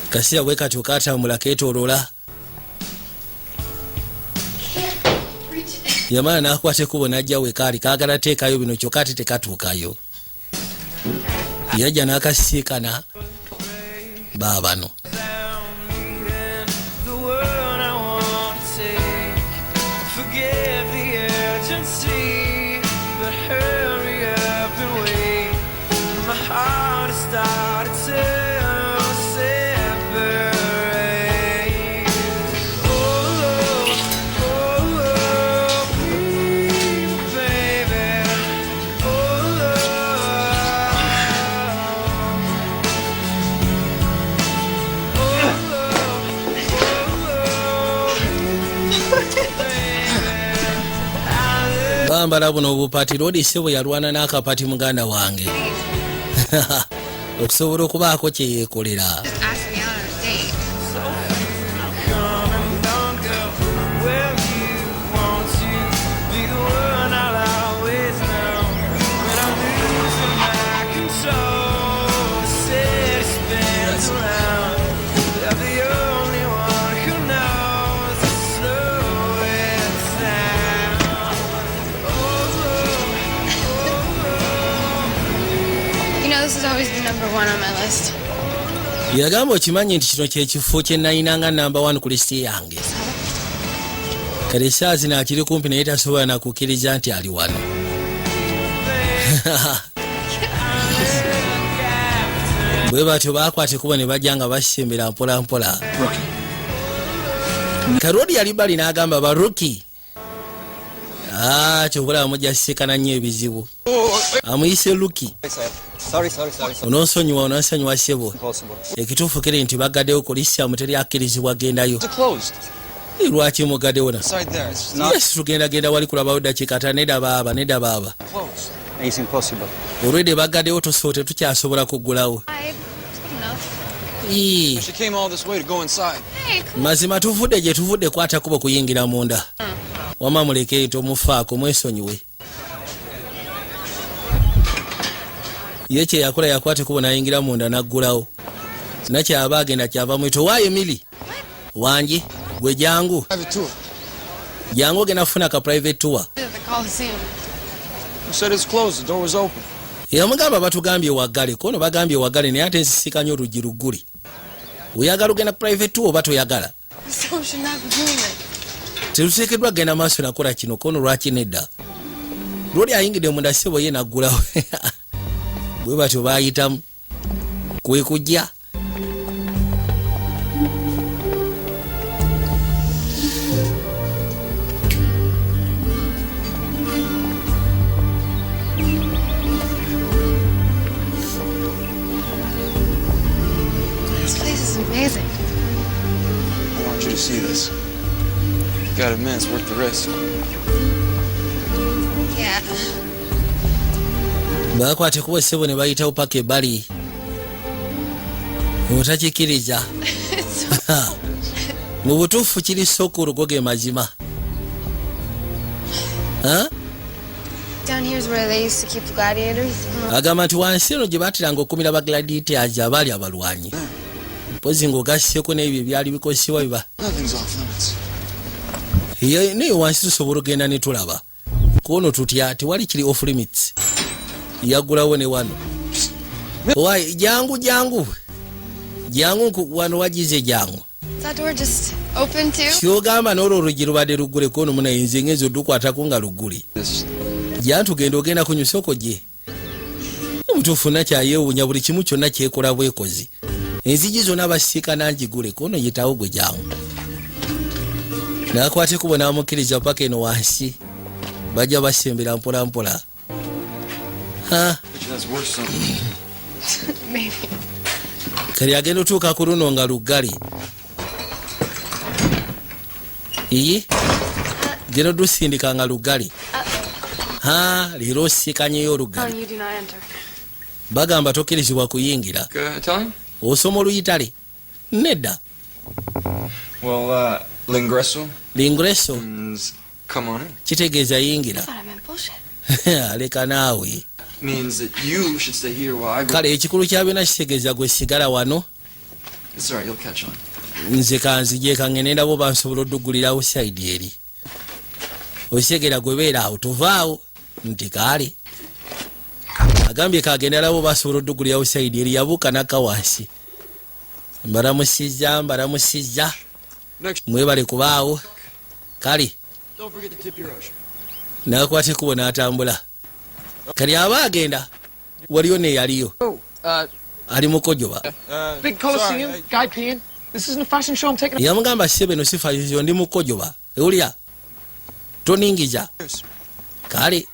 kasiya bwe kati okatambula keetooloola yamala nakwate kubo najja wekaali kaagala teekayo bino kyokka ate tekatuukayo yajja n'akasiikana baabano bambala buno obupati lodi sebo yalwana n'akapati muganda wange okusobola okubaako kye yeekolera. Just ask me out on a date. You know, this has always been number one on my list. Yagamba okimanyi nti kino kyekifo kye nayinanga namba 1 ku lisiti yange. Kale saazi naakiri kumpi naye tasobola nakukkiriza nti ali wano. Bwe batyo baakwate kuba ne bajja nga basembera mpola mpola. Karodi yali bali n'agamba baruki. Kyobula mujja sisekana nnyo ebizibu. Amuyise Luki. Sorry. Onosonyiwa sebo. Ekituufu kiri nti bagaddewo kulisi amuteri akkirizibwa gendayo. Lwaki mugaddewo na? Yes, tugenda wali kulabawo dakiika neda baaba. Olwedde bagaddewo tosoote tukyasobola kuggulawo. She came all this way to go inside. Mazima tuvudde gye tuvudde kwata kubo kuyingira munda. Wama muleke tomufaako mwesonyiwe. Ye kye yakola yakwate kubo nayingira munda naggulawo. Nakyaba agenda kyava mwito waayo Emily. Wangi gwe jangu. Jangu gena funa ka private tour. The Coliseum. You said it's closed, the door was open. Yamugamba batugambye waggale kono bagambye waggale naye ate nsisikanye oluggi lugguli. Oyagala ogenda private tour oba toyagala? So should not be doing it. Tetuteekeddwa genda maaso nakola kino kono lwaki nedda. Lwoli ayingidde munda ssebo ye naggulawo. Bwe batyo baayitamu kwe kujja. This place is amazing. I want you to see this. You gotta admit, it's worth the risk. Yeah. Bakwate kuba ssebo ne bayitawo paka ebbali. Otakikiriza. Mu butuufu kiri sooka olugoge mazima. Down here is where they used to keep the gladiators. Agamba nti wansi eno gye baatiranga okumira bagladiators abaali abalwanyi. Mpozi ng'ogasseko n'ebyo ebyali bikosebwa biba. Nothing's off limits. Naye wansi tusobola ogenda ne tulaba. Kono tutya tewali kiri off limits. Yaggulawo ne wano. Wai jangu wano wagize jangu. Is that door just open too? Kyogamba n'olwo oluggi lubadde luggule kono munayinza ng'enzo odukwatako nga lugguli. Jantugenda ogenda kunyusoko gye. Omutuufu nakyayeewuunya buli kimu kyonna kyekola bwekozi. Enzigi zonna basiika nangigule kono yitawo gwe jangu. Nakwate kubo n'amukkiriza paka eno wansi. Bajja basembera mpola mpola. Maybe. Kali agenda otuuka ku luno nga luggali. Genda dusindika nga luggali. Leero osiikanyeyo oluggali. You do not enter. Bagamba tokkirizibwa kuyingira. Italian? Osoma oluyitale? Nedda. Well, l'ingresso L'ingresso means come on in. kitegeeza yingira. But I meant bullshit. Aleka naawe. Means that you should stay here while I go. Kale ekikulu kya byonna kitegeeza gwe sigala wano. It's alright, you'll catch on. Nze kanzije kangende ndabo bansobola oddugulirawo sayidi eri. Okitegera gwe beera awo tuvaawo nti kaale. Agambye kagenda labo basobola oddugulirawo sayidi eri yabuuka n'akka wansi. Mbalamusizza. Mwebale kubaawo. Kale. Don't forget to tip your ocean. Nakwate kubo n'atambula. Kali aba agenda. Waliyo ne yaliyo. Ali mukojoba. Big Coliseum, guy peeing. This isn't a fashion show. I'm taking. Yamugamba sebe no sifa yo ndi mukojoba. Ewulya. Toningiza. Kale.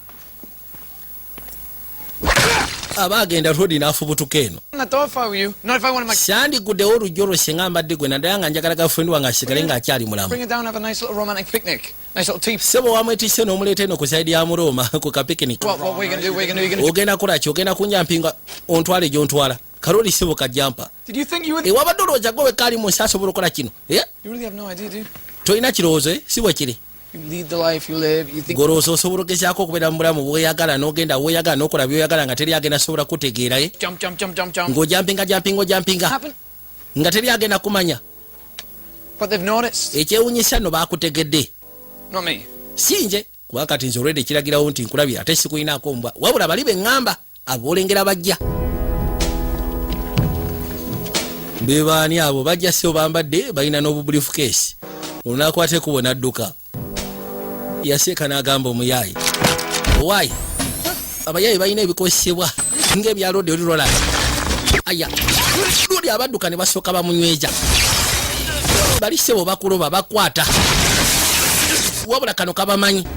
aba agenda rodi n'afubutuka eno the door if I were you. Not if I wanted my... syandiguddewo olujjo olwo singa mbadde gwe naddala nga njagala girlfriend wange asigale ng'akyali mulamu. Bring her down, have a nice little romantic picnic. Nice little tea. Sebo wamwetise n'omuleeta eno ku saidi ya Muroma ku kapicnic. What we gonna do? We're gonna do. Ogenda kulaki? Ogenda kunyampinga ontwale gy'ontwala. Karoli Sebo kajjampa. Did you think you would... Ewabadde olowooza gwe wekkaali mu nsi asobola okukola kino? You really have no idea, do you? Tolina kirowoozo si bwe kiri. You lead the life you live. You think... Golowooza osobola okugezaako okubeera mu bulamu bweyagala n'ogenda weeyagala n'okola by'oyagala nga teri agenda asobola kutegeera Jump. ng'ojampinga Happen. nga teri agenda kumanya. But they've noticed. Ekyewuunyisa nno baakutegedde. Not me. Si nje kuba kati nze olwedde kiragirawo nti nkulabye ate sikuyinaako mbwa wabula bali be ŋŋamba aboolengera bajja. Be baani abo bajja sebo bambadde balina n'obubulifu keesi olunakwate kubona adduka. Yaseeka n'agamba omuyaayi owaayi abayaayi balina ebikosebwa ng'ebyalodde oli lwala aya luli abadduka ne basooka bamunyweja bali sebo bakuloba bakwata wabula kano kabamanyi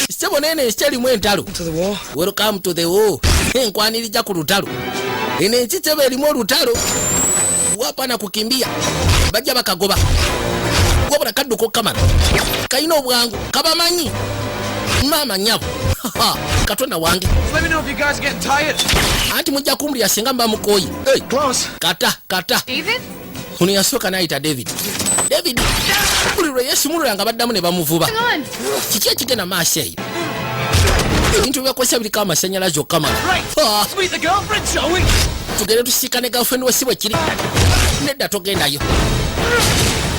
sebo nene ekyalimu entalo. Welcome to the war. Enkwanirija ku lutalo eno ensi sebo erimu olutalo wapana kukimbia bajja bakagoba wabula kadduka okamala kalina obwangu kabamanyi maama nyabo katonda wange. Let me know if you guys are getting tired. Anti mujja kumbulira singa mba mukooyi. Close. Kata David? ono yasooka n'ayita David buli lwe yeesumulula nga baddamu ne bamuvuba. Kiki ekigenda maaso eyo ebintu byakozesa biriko amasannyalaze okamala. Meet the girlfriend, shall we? Tugende tusiikane girlfriend we si bwe kiri nedda togendayo.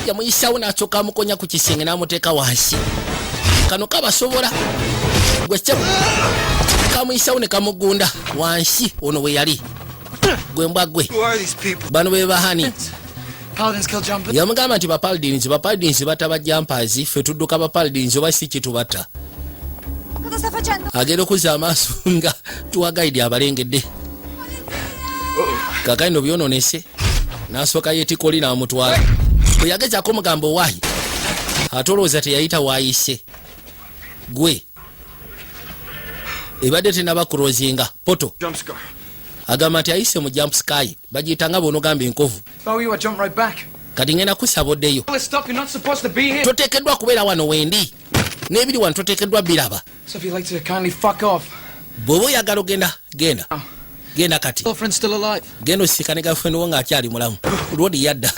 Yamuyisaawo n'asooka amukonya ku kisenge n'amuteeka wansi. Kano kabasobola gwe sebo kamuyisaawo ne kamugunda wansi ono we yali gwe mbwa gwe. Bano be bahani. Paladins kill jumpers. Yamugamba nti bapaldins bataba jumpers ffe tudduka bapaldins oba si kitubata. Agenda okuzza amaaso nga tuwagaidi abalengedde. Kakano byononese n'asooka yeetikoli n'amutwala. Bwe yagezaako omugamba owaayi ate olowooza teyayita waayise gwe ebadde tenaba kurozinga poto agamba nti ayise mu jump sky bagiyita nga bw'onogamba enkovu. Kati ngenda kusaba oddeyo. Toteekeddwa kubeera wano wendi n'ebiri wano toteekeddwa biraba. Bw'oba oyagala ogenda genda kati genda osiikane girlfriend wo ng'akyali mulamu. Lwodi yadda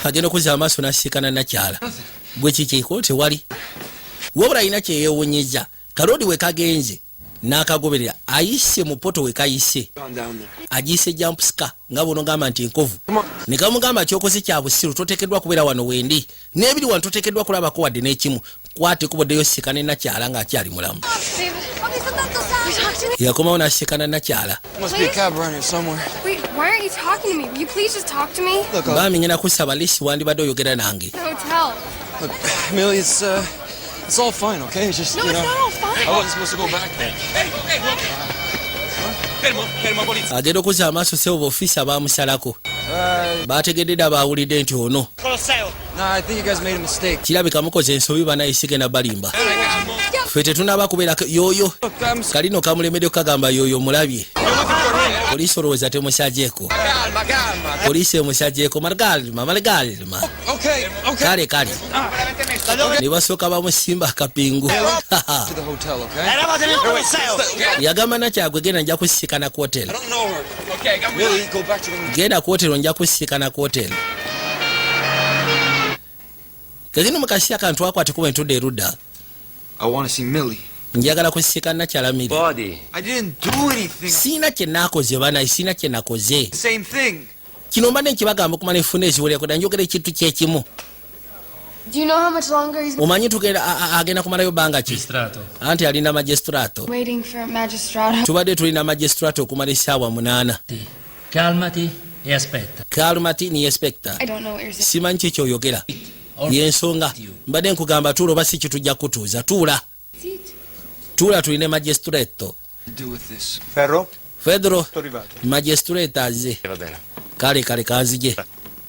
agenda okuzza amaaso n'asiikana nakyala. Gwe kikiiko tewali wabula alina kyeyeewuunyiza. Kalodi we kagenze n'akagoberera ayise mu poto we kayise agiyise jampuska nga bw'onogamba nti enkovu ne kamugamba kyokoze kya busiru toteekeddwa kubeera wano wendi n'ebiri wano toteekeddwa kulabako wadde n'ekimu kwate kubaddeyo sikane nakyala ng'akyali mulamu. Yakomawo n'asikana nakyala. Bami ngenda kusaba lisi wandibadde oyogera nange. Look, Millie, it's all fine, okay? It's just, No, you it's know, not all fine. I wasn't supposed to go back there. Agenda okuzza amaaso sebo b'ofiisi abaamusalako baategedde dda baawulidde nti ono Nah, I think you guys made a mistake. kirabika mukoze ensobi banayisigenda balimba. Ffe tetunaba kubeerako yooyo kalino kamulemedde kukagamba yooyo mulabye. Poliisi olowooza temusyajeeko. Poliisi emusyajeeko malegalma. Okay. Kale ne basooka bamusimba akapingu. To the hotel, okay? Yagamba nakyagwe genda nja kusisikana ku hoteli. I don't know her. Okay, Millie, go back to the... Genda ku hoteli nja kusisikana ku hoteli. Kazino mukasi akantu ako atikuba entudde erudda. I want to see Millie. Njagala kusisikana nakyala Miri. Buddy. I didn't do anything. Siina kye naakoze banayi siina kye nakoze. Same thing. Kino mbadde nkibagamba okumala enfuna eziwolera dda njogera ekintu kyekimu. Do you know how much longer he's Omanyi tugenda agenda kumalayo bbanga ki? Anti alina magistrato. waiting for Magistrato? Tubadde tulina magistrato okumala essaawa 8. Calmati e aspetta. Calmati ni inspector. I don't know what you're saying. Simanyi ki kyoyogera. Yensonga mbadde nkugamba tuula oba si kitujja kutuuza. Tuula tuline magistrato. Do with this. Fedro magistrate azze. Kale kanzije.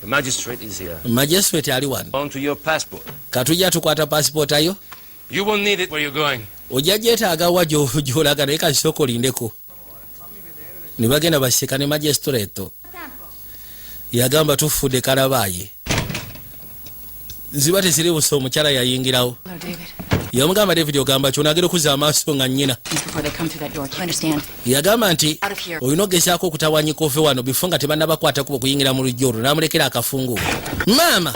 The magistrate is here. Magistrate ali wano. On to your passport. Katujja tukwata passport ayo. You will need it where you're going. ojja gyetaaga gy'olaga naye kasooka olindeko. Ne bagenda baseka ne Magistrato. Yagamba tufudde kalabaaye. Ziba tesiri busa omukyala yayingirawo. Yamugamba David ogamba kyonagera okuza amaaso nga nnyina. Yagamba nti olina ogezaako okutawanyika ove wano bifo nga tebannabakwata kuba okuyingira mu lujja olwo n'amulekera akafungu. Maama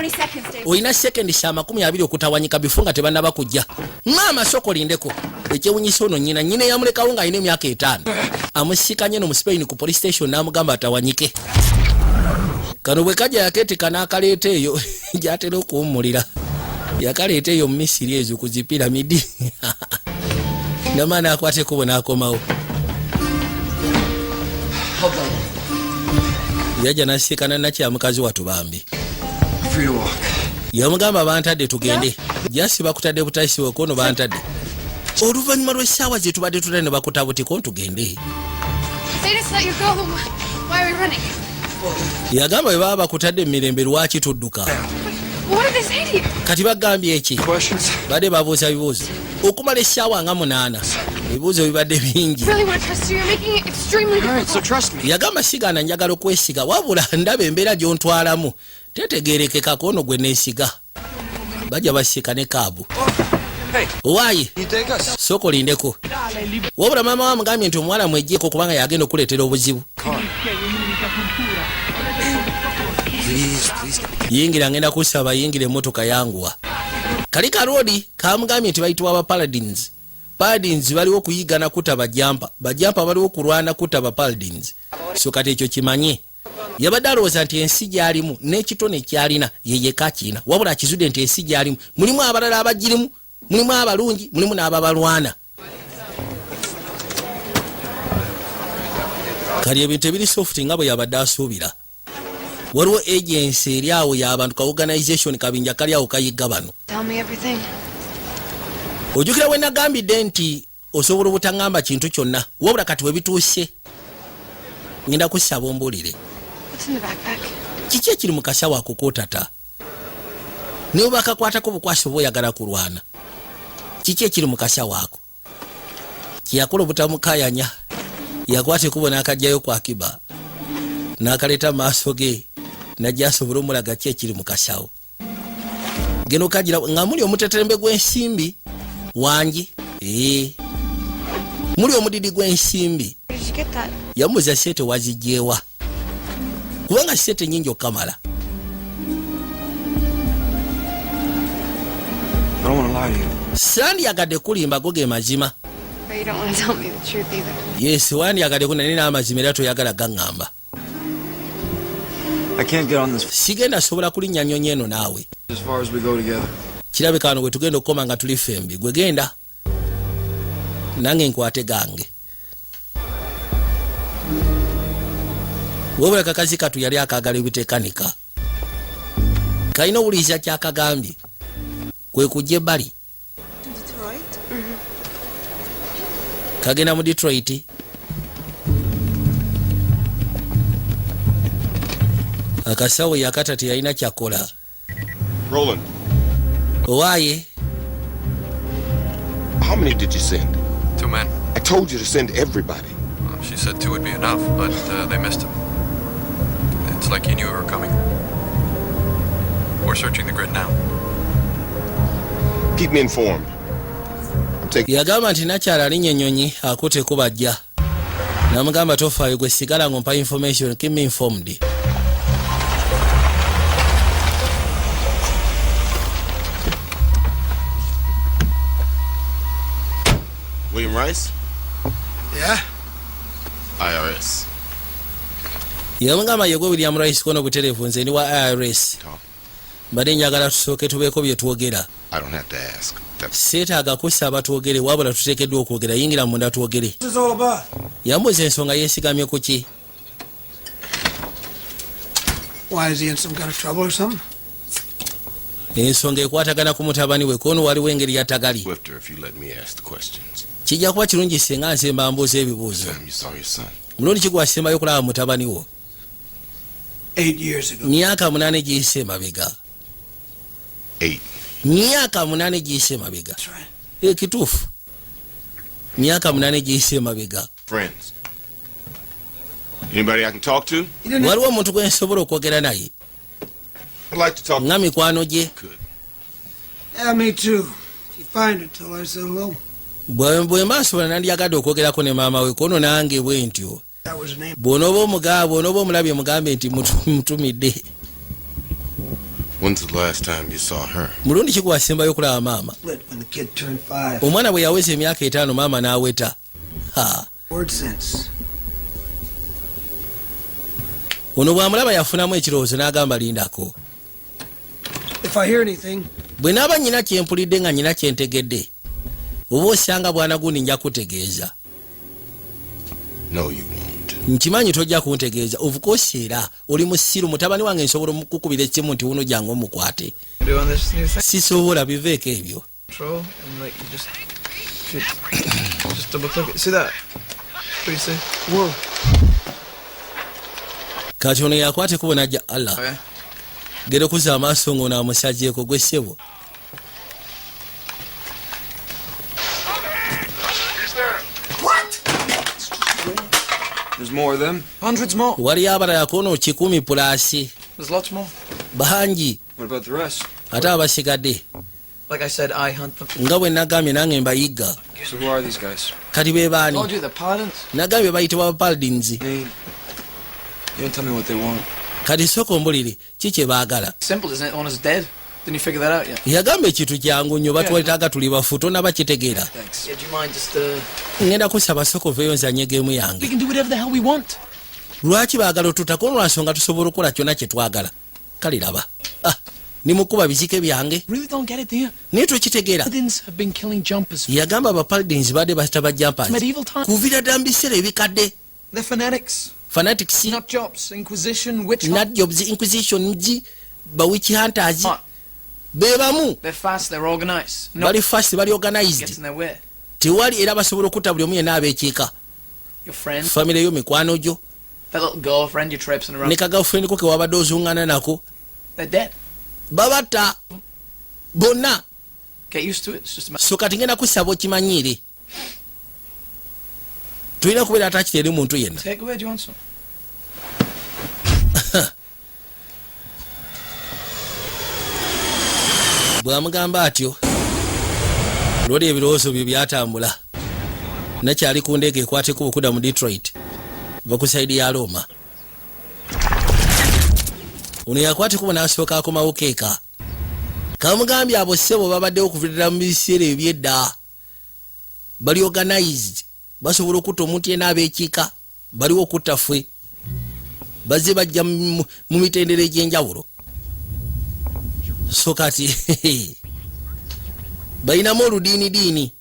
olina sekendi 20 okutawanyika bifo nga tebannabakujja. Maama sooka olindeko. Ekyewunyisa ono nnyina yamulekawo ng'alina emyaka 5. Amusikanye no mu Spain ku police station n'amugamba atawanyike. Kano bwe kajja yakeetika n'akaleeta eyo gy'atera okuwummulira. Yakaleeta eyo mu Misiri ezo ku zipiramidi. Namaana akwateko bo n'akomawo. Yajja n'asikana nakyamukazi watu bambi. Yamugamba bantadde tugende. Jasi bakutadde butayisi wekono bantadde. Oluvannyuma lw'essaawa ze tubadde tutadde ne bakutabutiko ntugende. They just let you go. Why are we running? Yagamba bwe baba bakutadde emirembe lwaki tudduka. What did they say to you? Kati bagambye eki? Badde babuuza bibuuzo. Okumala essaawa nga 8. Ebibuuzo bibadde bingi. Really want to trust you. You're making it extremely difficult. So trust me. Yagamba sigaana njagala okwesiga wabula ndaba embeera gy'ontwalamu. Tetegeerekekako ono gwe neesiga. Bajja basika ne kaabu. Waayi sooka olindeko. Wabula maama wa mugambye nti omuwala mweggyeko kubanga yagenda okuleetera obuzibu. Yingira ngenda kusaba yingire emmotoka yanguwa. Kalika road kamugambye nti bayitibwa aba Paladins. Paladins baliwo okuyigana kuta bajampa. Bajampa baliwo okulwana kuta ba Paladins. So kati ekyo kimanye. Yabadde alowooza nti ensi gy'alimu n'ekitone kyalina yeye kakiina. Wabula akizudde nti ensi gy'alimu mulimu abalala abagirimu, mulimu abalungi, mulimu n'ababalwana. Kali ebintu ebiri soft nga bwe yabadde asuubira. Waliwo agency eri awo y'abantu ka organization kabinja kali awo kayigga bano. Tell me everything. Ojjukira we nagambidde nti osobola obutangamba kintu kyonna wabula kati we bituuse ngenda kusaba ombuulire. What's in the backpack? Kiki ekiri mu kasawo ako kootata? Ne bwe bakakwatako bukwasi oba oyagala kulwana. Kiki ekiri mu kasawo ako? Kiyakola obutamukayanya. Yakwata ekubo n'akajjayo kwa Akiba. N'akaleeta maaso ge. Najja asobola omulaga ki ekiri mu kasawo. Geno kagira nga muli omuteterembe gw'ensimbi wangi. Muli omudidi gw'ensimbi. Where did you get that? Yamuza sete wazijjeewa. Kubanga sete nyingi okamala. I don't want to lie to you. Sandi yagadde kulimba goge mazima. But you don't want to tell me the truth either. Yes, wandi yagadde kunanina amazima era toyagala gaŋŋamba. I can't get on this Sigenda sobola kulinnya nnyonyi eno naawe. as far as we go together. Kirabika wano bwe tugenda okukoma nga tuli fembi. Gwe genda. Nange nkwate gange. Wabula kakazi katu yali akagala ebitekanika. Kalina owuliriza kyakagambye. Kwe kujja ebbali. Kagenda mu Detroit. Akasawo yakatati yalina kyakola. Roland, Owaaye. how many did you send? 2 men. I told you to send everybody. She said 2 would be enough, but they missed him. It's like he knew we were coming. We're searching the grid now. Keep me informed. I'm taking... Yagamba nti nakyala alinnye ennyonyi akutteko bajja. Namugamba tofaayo gwe sigala ng'ompa information, keep me informed. William Rice? Yeah? IRS. Yamugamba yegwe William Rice kono butereevu nze ndi wa IRS. Mbadde njagala tusooke tubeeko bye twogera. I don't have to ask. Seetaaga kusaba twogere wabula tuteekeddwa okwogera yingira munda twogere. What's this all about? Yambuza ensonga yeesigamye ku ki? Why, is he in some kind of trouble or something? Ensonga ekwatagana ku mutabani we kono waliwo engeri yatagali. Swifter if you let me ask the questions. Kijja kuba kirungi singa nze mbambuuza ebibuuzo. Sam, you saw your son. Mulundi kigwasembayo kulaba mutabani wo. 8 years ago. Myaka 8 giyise emabega. 8. Myaka 8 giyise emabega. That's right. kituufu myaka 8 giyise mabega. Friends. Anybody I can talk to? Waliwo omuntu gwe nsobola okwogera naye? I'd like to talk. Nga mikwano gye. Yeah, me too. If you find her, tell her I said hello. Bwe maasobola nandyagadde okwogerako ne maama we kono nange bwe ntyo. Bw'onooba omulabye mugambe nti mutumidde. When's the last time you saw her? Mulundi ki gwasembayo okulaba maama? When the kid turned 5. Omwana bwe yaweza emyaka 5 maama n'aweta. Word sense. Ono bw'amulaba yafunamu ekirowoozo n'agamba lindako. If I hear anything. Bwe naaba nyina kyempulidde nga nyina kyentegedde. Oba osanga bwana gundi nja kutegeeza. No, you won't. Nkimanyi tojja kuntegeeza. Of course era oli musiru mutabani wange nsobola okukubira ekimu nti wuno jangu omukwate. Sisobola biveeko ebyo. Just double click it. See that? What do you say? Whoa. Kati ono yakwate kubona ajja Allah. Okay. Gere kuza amaaso ng'ono amusajjeeko gwe ssebo. There's more of them. Hundreds more. Wali abalala kono 100 pulasi. There's lots more. Bangi. What about the rest? Ate abasigadde. Like I said, I hunt them. Nga bwe nagambye nange mbayiga. So who are these guys? Kati be baani? Told you the Paladins. Nagambye bayitibwa Paladins. You didn't tell me what they want. Kati soko mbulire kiki baagala. Simple, isn't it? One is dead. Didn't you figure that out yet? Yagamba ekintu kyangu nnyo batwetaaga tuli bafu tonnaba kitegeera. Thanks. Yeah, do you mind just ngenda kusaba soko veyo nzanye geemu yange. We can do whatever the hell we want. Lwaki baagala otutako lwa nsonga tusobola okukola kyonna kye twagala. Kale laba. Ni mukuba bizike byange. Really don't get it, do you? Naye tokitegeera. Paladins have been killing jumpers. Yagamba abapaladins badde basitaba jumpers. Medieval times. Kuvira dda mu biseera ebikadde. They're fanatics. Fanatics. Nut jobs, Inquisition, witch hunt. Nut jobs, Inquisition, ba witch hunters. Bebamu. They're fast, they're organized. Bali fast, bali organized. Gets in their way. Tewali era basobola okutta buli omu yenna abeekiika. Your friend. Family yo mikwano gyo. That little girlfriend you're traipsing around. Ne kagirlfriend ko ke wabadde ozuŋŋana nako. They're dead. Babatta. Bonna. Get used to it. It's just a matter. So kati ngenda kusaba okimanyiire. Tulina kubeera atakiri eri muntu yenna. Take away, do you want some? Bwamugamba atyo lwali ebirowoozo bye byatambula nakyali ku ndeege ekwateko okuda mu Detroit bakusaidi ya Roma. Ono yakwateko n'asooka akomawo keeka kamugambye abo ssebo babaddewo okuvirira mu biseera ebyedda bali organized basobola okutta omuntu yenna abeekiika baliwo okutta ffe bazze bajja mu mitendera egy'enjawulo. So kati bayinamu oludiinidiini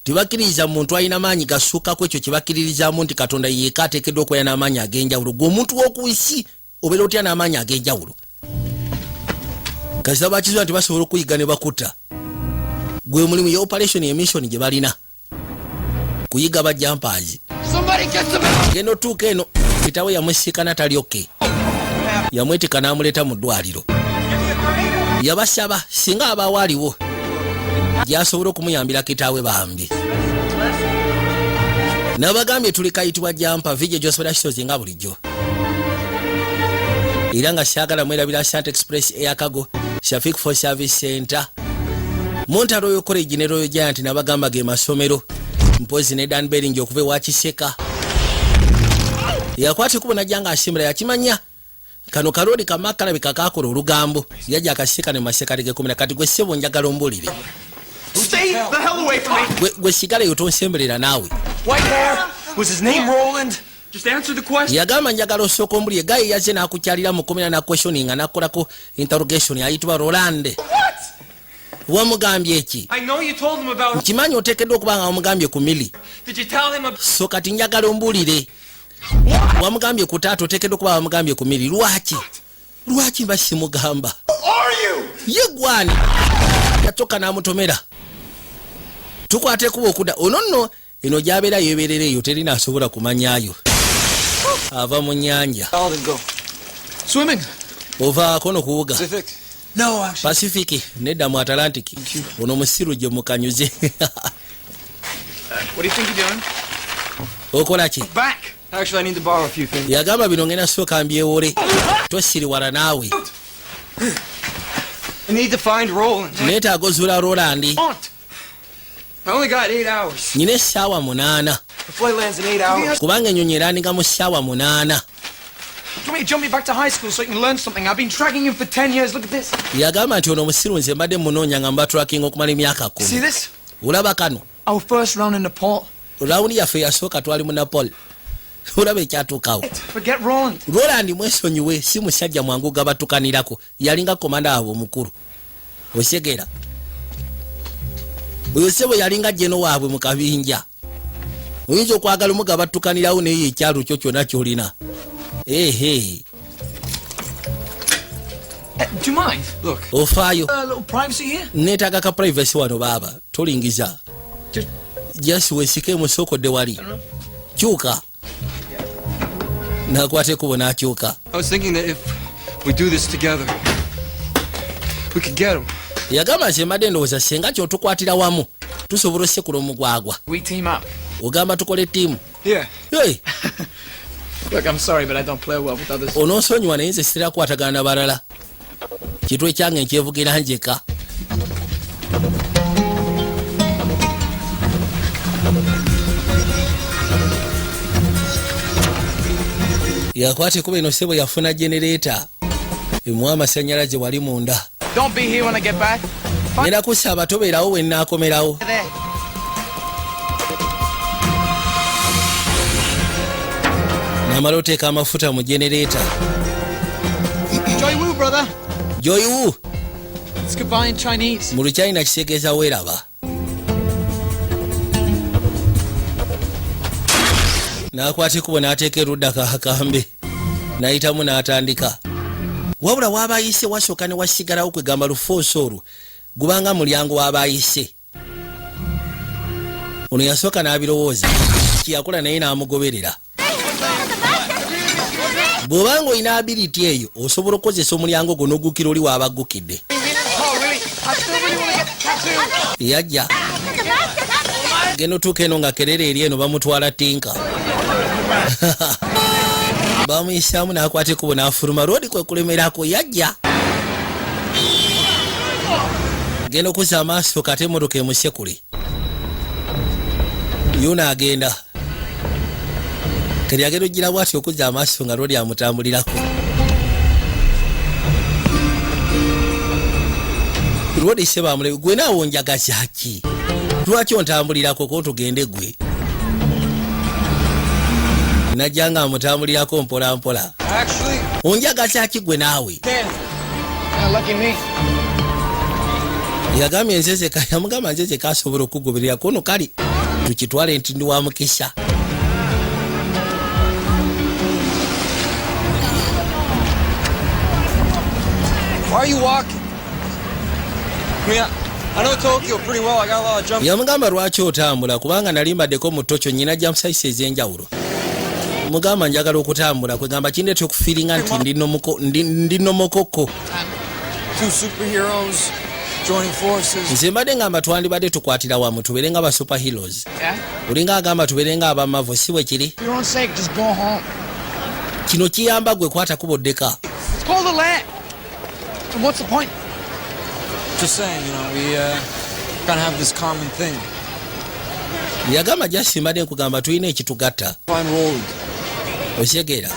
tebakkiririza muntu alina maanyi gasukako ekyo kyebakkiririzamu nti Katonda yeeka ateekeddwa okubeera n'amaanyi ag'enjawulo. Gwe omuntu w'oku nsi obeera otya n'amaanyi ag'enjawulo. Kasita bakizuula nti basobola okuyiga ne bakutta. Gwe mulimu ye operation emission gye balina kuyiga bajampaazi. Genda otuuka eno kitawe yamusiikana talyoke yamwetika n'amuleeta mu ddwaliro. Yabasaba singa abaawo aliwo gyasobola okumuyambira kitaawe bambi. Nabagambye tuli kayitibwa jampa vije Joseph Shows nga bulijjo. Era nga syagala mwerabira Santa Express eyakago Shafik for Service Center Montaro yo College ne Royal Giant nabagamba ge masomero mpozi ne Dan Bering okuve wa Kiseka yakwate kubona janga asimira yakimanya kano karodi kamakala bikakakola olugambo yaja akaseka ne maseka tege 10 kati gwe sebo njagala ombulire. Stay the hell away from me. Gwe sigala yotonsemberera nawe. White hair. Was his name Roland? Just answer the question. Yagamba njagala osoko ombulire gaye yaze nakukyalira mu 10 na questioning anakolako interrogation ayitwa Roland. What? Wamugambye eki? I know you told him about. Nkimanyi oteekeddwa okuba nga wamugambye ku mili. Did you tell him about? So kati njagala ombulire. Wamugambye ku taata oteekeddwa okuba wamugambye ku mili. Lwaki basimugamba? Are you? Ye gwani yatoka n'amutomera. Tukwate kuba okuda ono nno eno gy'abeera yeeberera eyo terina asobola kumanyaayo. Ava mu nnyanja. I'll then go. Swimming. Ovaako n'okuwuga. Pacific. No, actually. Pacific nedda mu Atlantic ono musiru gye mukanyuze. What do you think you're doing? Okola ki? Back. Actually, I need to borrow a few things. Yagamba bino ngenda sooka mbyewole. Tosiriwala naawe. I need to find Roland. Neetaaga ozuula Roland. Aunt. I only got 8 hours. Nyina essaawa 8. The flight lands in 8 hours. Kubanga ennyonyi erandika mu ssaawa 8. Do you want me to jump me back to high school so you can learn something? I've been tracking you for 10 years. Look at this. Yagamba nti ono musiru nze mbadde munoonya nga mbatulakinga okumala emyaka 10. See this? Olaba kano. Our first round in Nepal. Rawundi yaffe yasooka twali mu Nepal. Olaba ekyatuukawo. Forget Roland. Roland mwesonyiwe si musajja mwangu gabatukanirako. Yalinga komanda waabwe omukulu. Osekera. Oyo sebo yalinga jeno waabwe mu kabinja. Oyinza okwagala omugabatukanirawo naye ekyalo kyo kyonna kyolina. Hey. Do you mind? Look. Ofaayo. A little privacy here? Neetaaga ka privacy wano baaba. Tolingiza. Just weesike musokodde wali. Kyuka. Nakwate kubo n'akyuka. I was thinking that if we do this together, we could get him. Yagamba nze mbadde ndowooza senga kyotukwatira wamu tusobola osekula omugwagwa. We team up. Ogamba tukole ttiimu. Yeah. Hey. Look, I'm sorry, but I don't play well with others. Onoosonyiwa naye nze siterakwatagana na balala. Kitwe kyange nkyevugira njeka. Yakwate kuba eno sebo yafuna generator. Emuwa amasannyalaze wali munda. Don't be here when I get back. Ngenda kusaba tobeerawo we nnaakomerawo. There. Namala oteeka amafuta mu generator. Joy Woo, brother. Joy Woo. It's goodbye in Chinese. Mu Luchina kitegeeza weeraba. N'akwata ekkubo n'ateeka erudda kakambe. N'ayitamu n'atandika. Wabula w'abayise wasooka ne wasigalawo kwegamba lufooso olwo. Gubanga mulyango w'abayise. Ono yasooka n'abirowooza. Kiyakola naye n'amugoberera. Bw'obanga olina ability eyo osobola okukozesa omulyango gwo n'oggukira oli w'abaggukidde. Yajja. Genda otuuka eno nga kerere eri eno bamutwala tinka. Bamuyisaamu n'akwata ekkubo n'afuluma roodi kwe kulemerako yajja. Genda okuzza amaaso kate emmotoka emusekule. Yuna agenda. Kati agenda ogira bw'ati okuzza amaaso nga roodi amutambulirako. Roodi seba amulebe gwe naawo njagaza ki? Lwaki ontambulirako ko tugende gwe? Najjanga amutambulirako mpola mpola. Actually, onjagaza ki gwe naawe? Lucky me. Yagambye nzeze yamugamba nzeze kasobola okugoberera kono kali tukitwale nti ndi wa mukisa. why are you walking? I mean, I know Tokyo pretty well. I got a lot of jump. Yamugamba lwaki otambula kubanga nali mbaddeko mu Tokyo nyina jump size ez'enjawulo. Mugamba njagala okutambula kwegamba kindeeta okufiiringa nti ndi nomokoko. Two superheroes joining forces. Nze mbadde ngamba twandibadde tukwatira wamu tubeere nga ba superheroes. Olinga agamba tubeere nga abamavu si bwe kiri. For your own sake, just go home. Kino kiyamba gwe kwata kuboddeka. It's called the land. And what's the point? Just saying, you know, we kind of have this common thing. Yagamba Justin mbadde nkugamba tulina ekitugatta. Find Roland. Osegeera.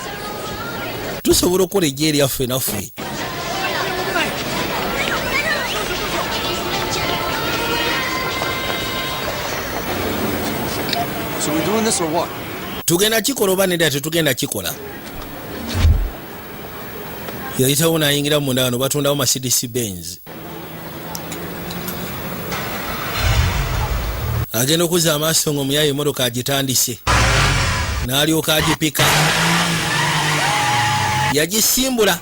Tusobola okukola ejja eryaffe naffe. So we're doing this or what? Tugenda kikola oba nedda tetugenda kikola. Yayitawo n'ayingira munda wano batundawo Mercedes Benz. Agenda okuzza amaaso ng'omuyayi emmotoka agitandise. N'alyoka agipika. Yagisimbula.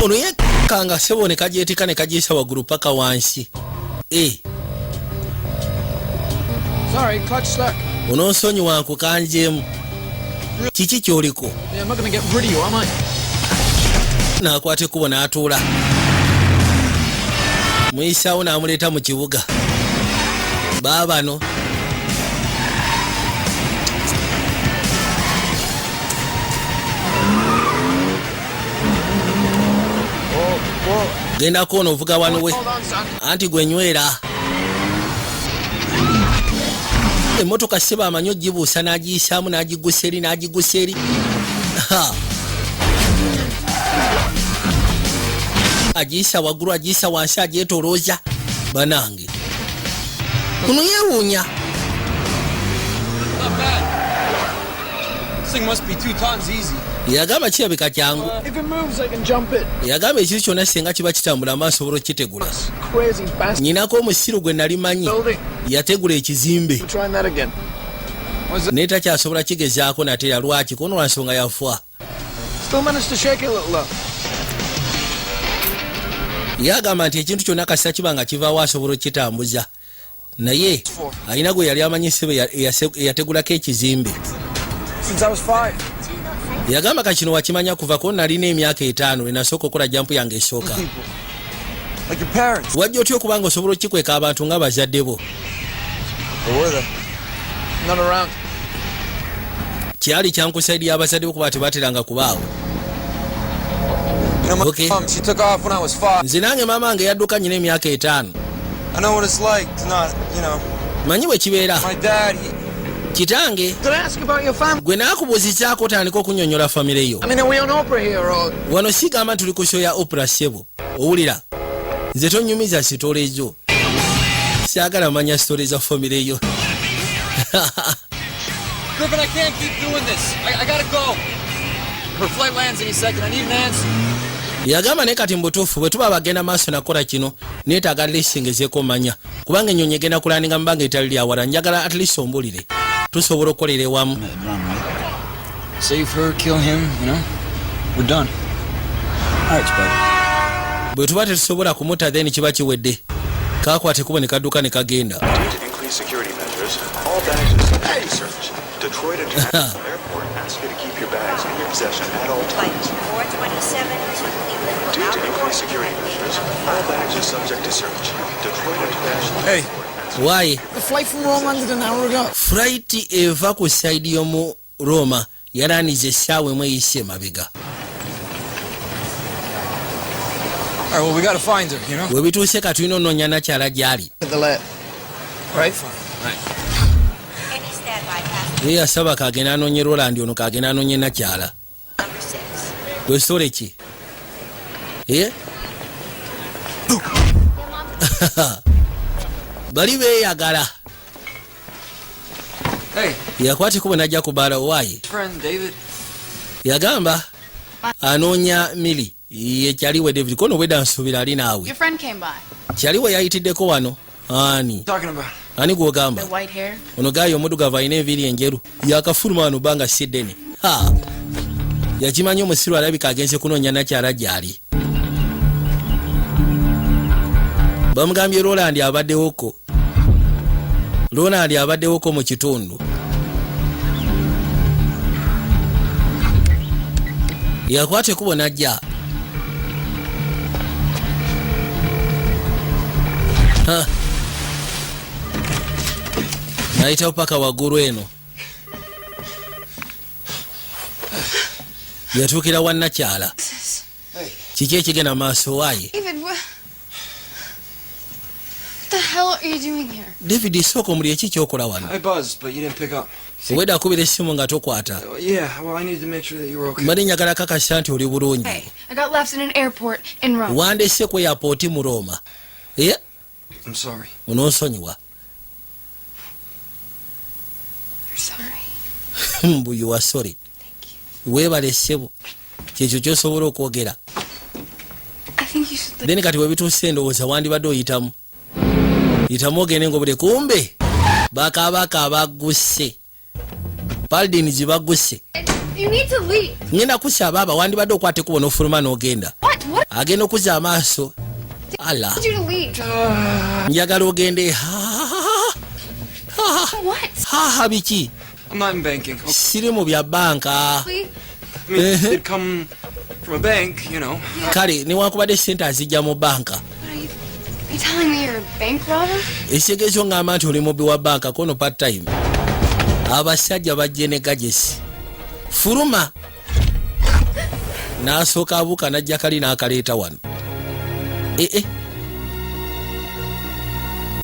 Ono yekkanga ssebo ne kagyetika ne kagiisa waggulu paka wansi. Sorry, clutch stuck. Ononsonyiwa nkukanjeemu. Kiki kyoliko? Yeah, I'm not gonna get rid of you, am I? N'akwata ekkubo n'atuula. muyisaawo n'amuleeta mu kibuga baabano genda koona ovuga wano we anti gwenywera emmotoka seba amanyi ogibuusa n'agiyisaamu n'agigusa eri n'agigusa eri agiyisa waggulu agiyisa wansi agyetolooza banange kuno yeewuunya yagamba kirabika kyangu yagamba ekiru kyonna singa kiba kitambula amaaso sobola okitegula nyinako omusiru gwe nali manyi yategula ekizimbe naye takyasobola kigezaako natera lwaki kono lwa nsonga yafa yagamba nti ekintu kyonna kasita kiba nga kivaawo asobola okitambuza naye alina gwe yali amanyi sebe eyategulako ekizimbe yagamba kakino wakimanya kuva ko nalina emyaka 5 enasooka okola jampu yange esooka wajja otya okuba nga osobola okikweka abantu nga bazadde bo kyali kyankusaidiya abazadde bo kuba tebateranga kubaawo nze nange maama wange yadduka nyina emyaka 5 manyi bwe kibeera kitange gwe naakubuuzizaako otandika okunyonyola famire yo wano sigamba tuli ku show ya opera sebo owulira nze tonyumiza sitole zo siagala manya sitole za famire yo Griffin, I can't keep doing this. I gotta go. Her flight lands any second. I need an answer. yagamba naye kati mbutuufu bwe tuba bagenda maaso nakola kino neetaaga lisingezeeko manya kubanga ennyonyi egenda kulaninga mu bbanga etali lyawala njagala at least ombulire tusobola okukolera ewamu bwe tuba tetusobola kumuta then kiba kiwedde kakwate kubo ne kadduka ne kagenda Detroit International Airport asks you to keep your bags in your possession at all times. Due to increased security measures, all bags are subject to search. Detroit International Airport. Why? The flight from Rome landed an hour ago. Flight eva ku side y'omu Roma yaranize essaawa emu eyise mabega. All right, well, we gotta find her, you know? We bituuse katulina onoonya nakyala gy'ali. Right, fine. Right. Ye yasaba kagenda anoonye Roland ono kagenda anoonye nakyala. Gwesole ki? Bali beeyagala. Yakwate kubo najja kubaala owaaye. Yagamba anoonya Mili yekyaliwe David kono bwedda nsuubira ali naawe. Kyaliwe yayitiddeko wano. Ani gwogamba ono gaayo omuddugavu alina enviiri enjeru yakafuluma wano bbanga si ddene yakimanyi omusiru alabika agenze kunoonya nakyala gy'ali bamugambye Roland abaddewoko mu kitundu yakwate kubo najja nayitawo paka waggulu eno yatuukira wannakyala kiki ekigenda maaso waaye David isooka omuli eki kyokola wano obwedda akubira essimu nga tokwata mbadde njagala kakasa nti oli bulungi wandese ku airport mu Roma onoonsonyiwa mbu you are sorry weebale ssebo kyekyo kyosobola okwogera then kati webituuse endowooza wandibadde oyitamu ogende ngobule kumbe bakabaka abagusse paldin zibagusse ngenda kusaba aba wandibadde okwate kubona ofuluma n'ogenda agenda okuzza amaaso ala njagala ogende biki I'm not in banking. Siri mu bya banka. It come from a bank, you know. Kale newankubadde sente azijja mu banka You telling me you're a bank robber? Ekigezo ngamba nti oli mubbi wa banka kono part time. Abasajja bajje ne gadgets. Fuluma n'asooka abuuka n'ajja kali n'akaleeta wano.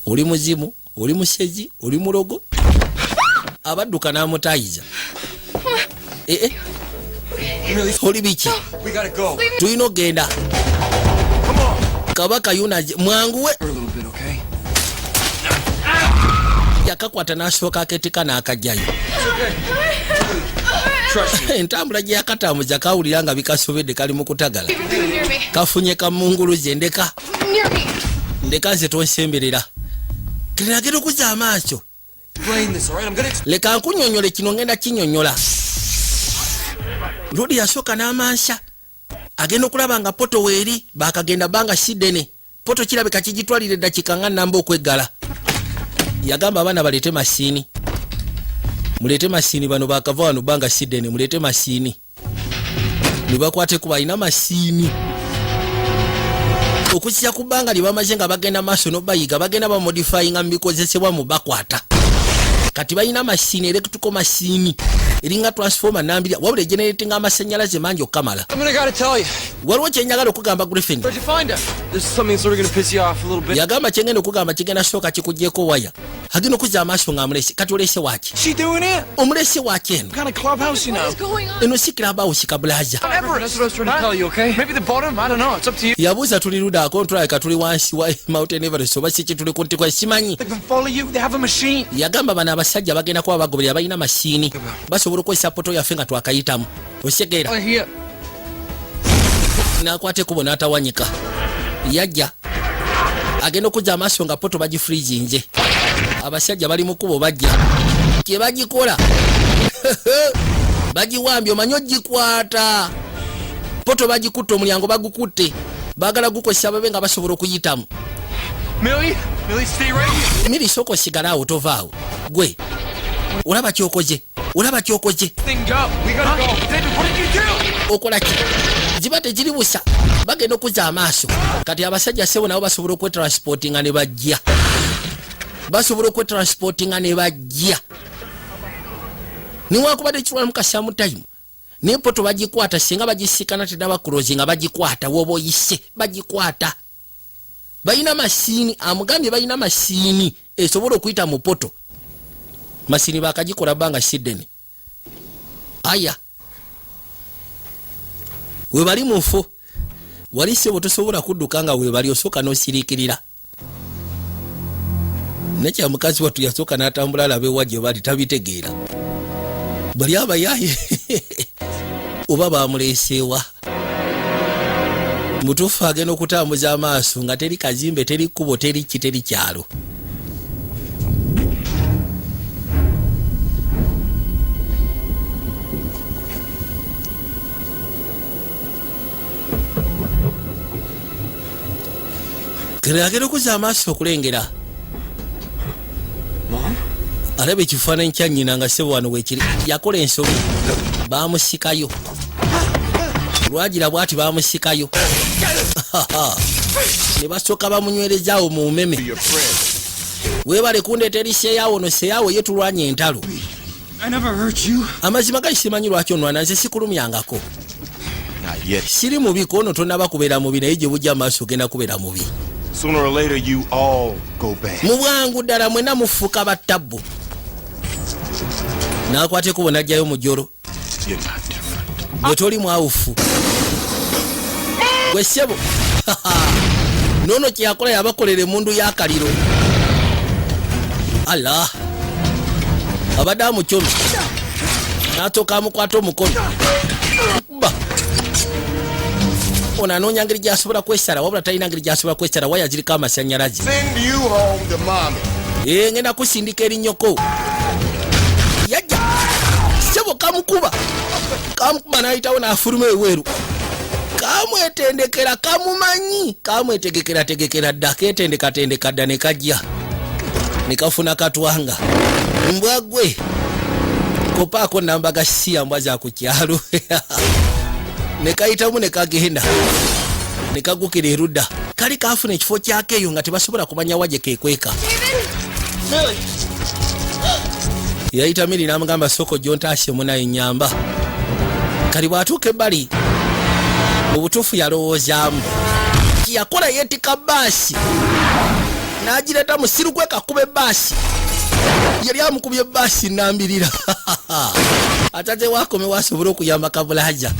Oli muzimu, oli musezi, oli mulogo. Abadduka n'amutayiza. Oli biki? We gotta go. Tulina ogenda. Kabaka yuna mwanguwe. Yakakwata n'asooka akeetika n'akajjayo. Entambula gye yakatamuza kawulira nga bikasobedde kali mu kutagala. Kafunye kamunguluze ndeka. Ndeka nze tonsemberera. Kiragiro kuza amaaso. Leka nkunyonyole kino ngenda kinyonyola. Lodi yasooka n'amansha. Agenda okulaba nga poto weeri bakagenda banga Sidene. Poto kirabika kigitwalire dakika nga namba okweggala. Yagamba abaana balete masiini. Mulete masiini bano bakava wano banga Sidene mulete masiini. Nibakwate kuba ina masiini. Okukya ku banga libamaze nga bagenda maaso no bayiga bagenda ba modifying nga bikozesebwa mu bakwata. Kati bayina masiini electrical masiini. Eringa transformer nambira wabule generating amasannyalaze mangi okamala. I gotta tell you. Waliwo kyenjagala okugamba Griffin. Where'd you find her? There's something sort of gonna piss you off a little bit. Yagamba kyengenda okugamba kigenda sooka kikugyeko waya. Agenda okuza amaaso nga amulese kati olese waki. She doing it? Omulese waki eno. What kind of clubhouse, you know? What's going on? Eno si clubhouse kabulaza. Everett, that's what I was trying to tell you, okay? Maybe the bottom, I don't know, it's up to you. Yabuuza tuli luda control ka tuli wansi wa Mountain Everest oba si tuli ku ntiko simanyi. They can follow you, they have a machine. Yagamba bana abasajja bagenda kuba bagoberera balina masiini. Basobola okukozesa poto yaffe nga twakayitamu. Osegeera. I hear. Nakwate kubo n'atawanyika. Yajja. Agenda okuja amaaso nga poto bagi freeze. Abasajja bali mu kubo bajja. Kye bagikola. Bagiwambye omanyi ogikwata. Poto bagikutte omulyango bagukutte. Bagala gukozesa babe nga basobola okuyitamu. Millie, stay right here. Millie soko sigala awo tovaawo. Gwe. Olaba kyokoze. Olaba kyokoze. Thing go. We gotta go. David, what did you do? Okola ki? Ziba tegiri busa. Bagenda okuza amaaso. Kati abasajja sebo nabo basobola okwetransportinga ne bajja. Basobola okwetransportinga ne bajja. Niwakubadde kirwa mukasa mu time. Ne poto bagikwata singa bagisikana tedaba closing bagikwata wobo oyise bagikwata. Bayina masiini amugambye bayina masiini esobola okuyita mu poto. Masiini bakagikola banga Sidene. Aya. We bali mufo. Wali sebo tosobola kudduka nga we bali osooka n'osiriikirira. Nekya mukazi watu yasooka n'atambula alabe wajje bali tabitegeera. Bali abayaye. Oba bamuleeseewa. Mutuufu agenda okutambuza amaaso nga teri kazimbe teri kkubo teri kiteri kyalo. Agenda okuza amaaso okulengera. Mom? Alabe ekifaananyi kya nnyina nga sebo wano weekiri yakola ensobi. Baamusikayo. Lwagira bwati baamusikayo. Ne basooka bamunywerezaawo mu mmeme. Weebale kundeeta eriseeyaawo no seeyaawo ye tulwanya entalo. I never hurt you. Amazima gali simanyi lwaki onwana nze sikulumyangako. Siri mubi kono tonnaba kubeera mubi naye gye bujja amaaso genda kubeera mubi. Sooner or later, you all go bad. Mu bwangu ddala mwena mufuuka battabbu. N'akwateko bo n'ajjayo mu jjolo. Gwe toli mwawufu. Gwe ssebo. Noono kye yakola yabakolera emmundu y'akaliro. Allah. Abadde amukyomye. N'atooka amukwata omukono. Ba. Ono anoonya ngeri gy'asobola kwesala wabula talina ngeri gy'asobola kwesala waya ziriko amasannyalaze. Send you home to mommy. Ngenda kusindika erinnyoko. Yajja. Ssebo kamukuba. Kamukuba n'ayitawo n'afuluma eweeru. Kamwetendekera kamumanyi. Kamwetegekera dda ketendekatendeka dda ne kajja. Ne kafuna katwanga. Mbwa gwe. Kopaako namba ga siya mbwa za ku kyalo. Ne kayitamu ne kagenda. nekagukira erudda kali kafuna ekifo kyakeeyo nga tebasobola kumanya waje kekweka. Yayita Miri n'amugamba soko gyontaashe munayo nyamba. Kali bwatuuka ebbali mu butuufu yalowoozaamu kiyakola yeetika baasi n'agireta musiru gwe kakuba ebbaasi. Yali amukubye baasi nambirira. Atate wakome wasobola okuyamba kabulaja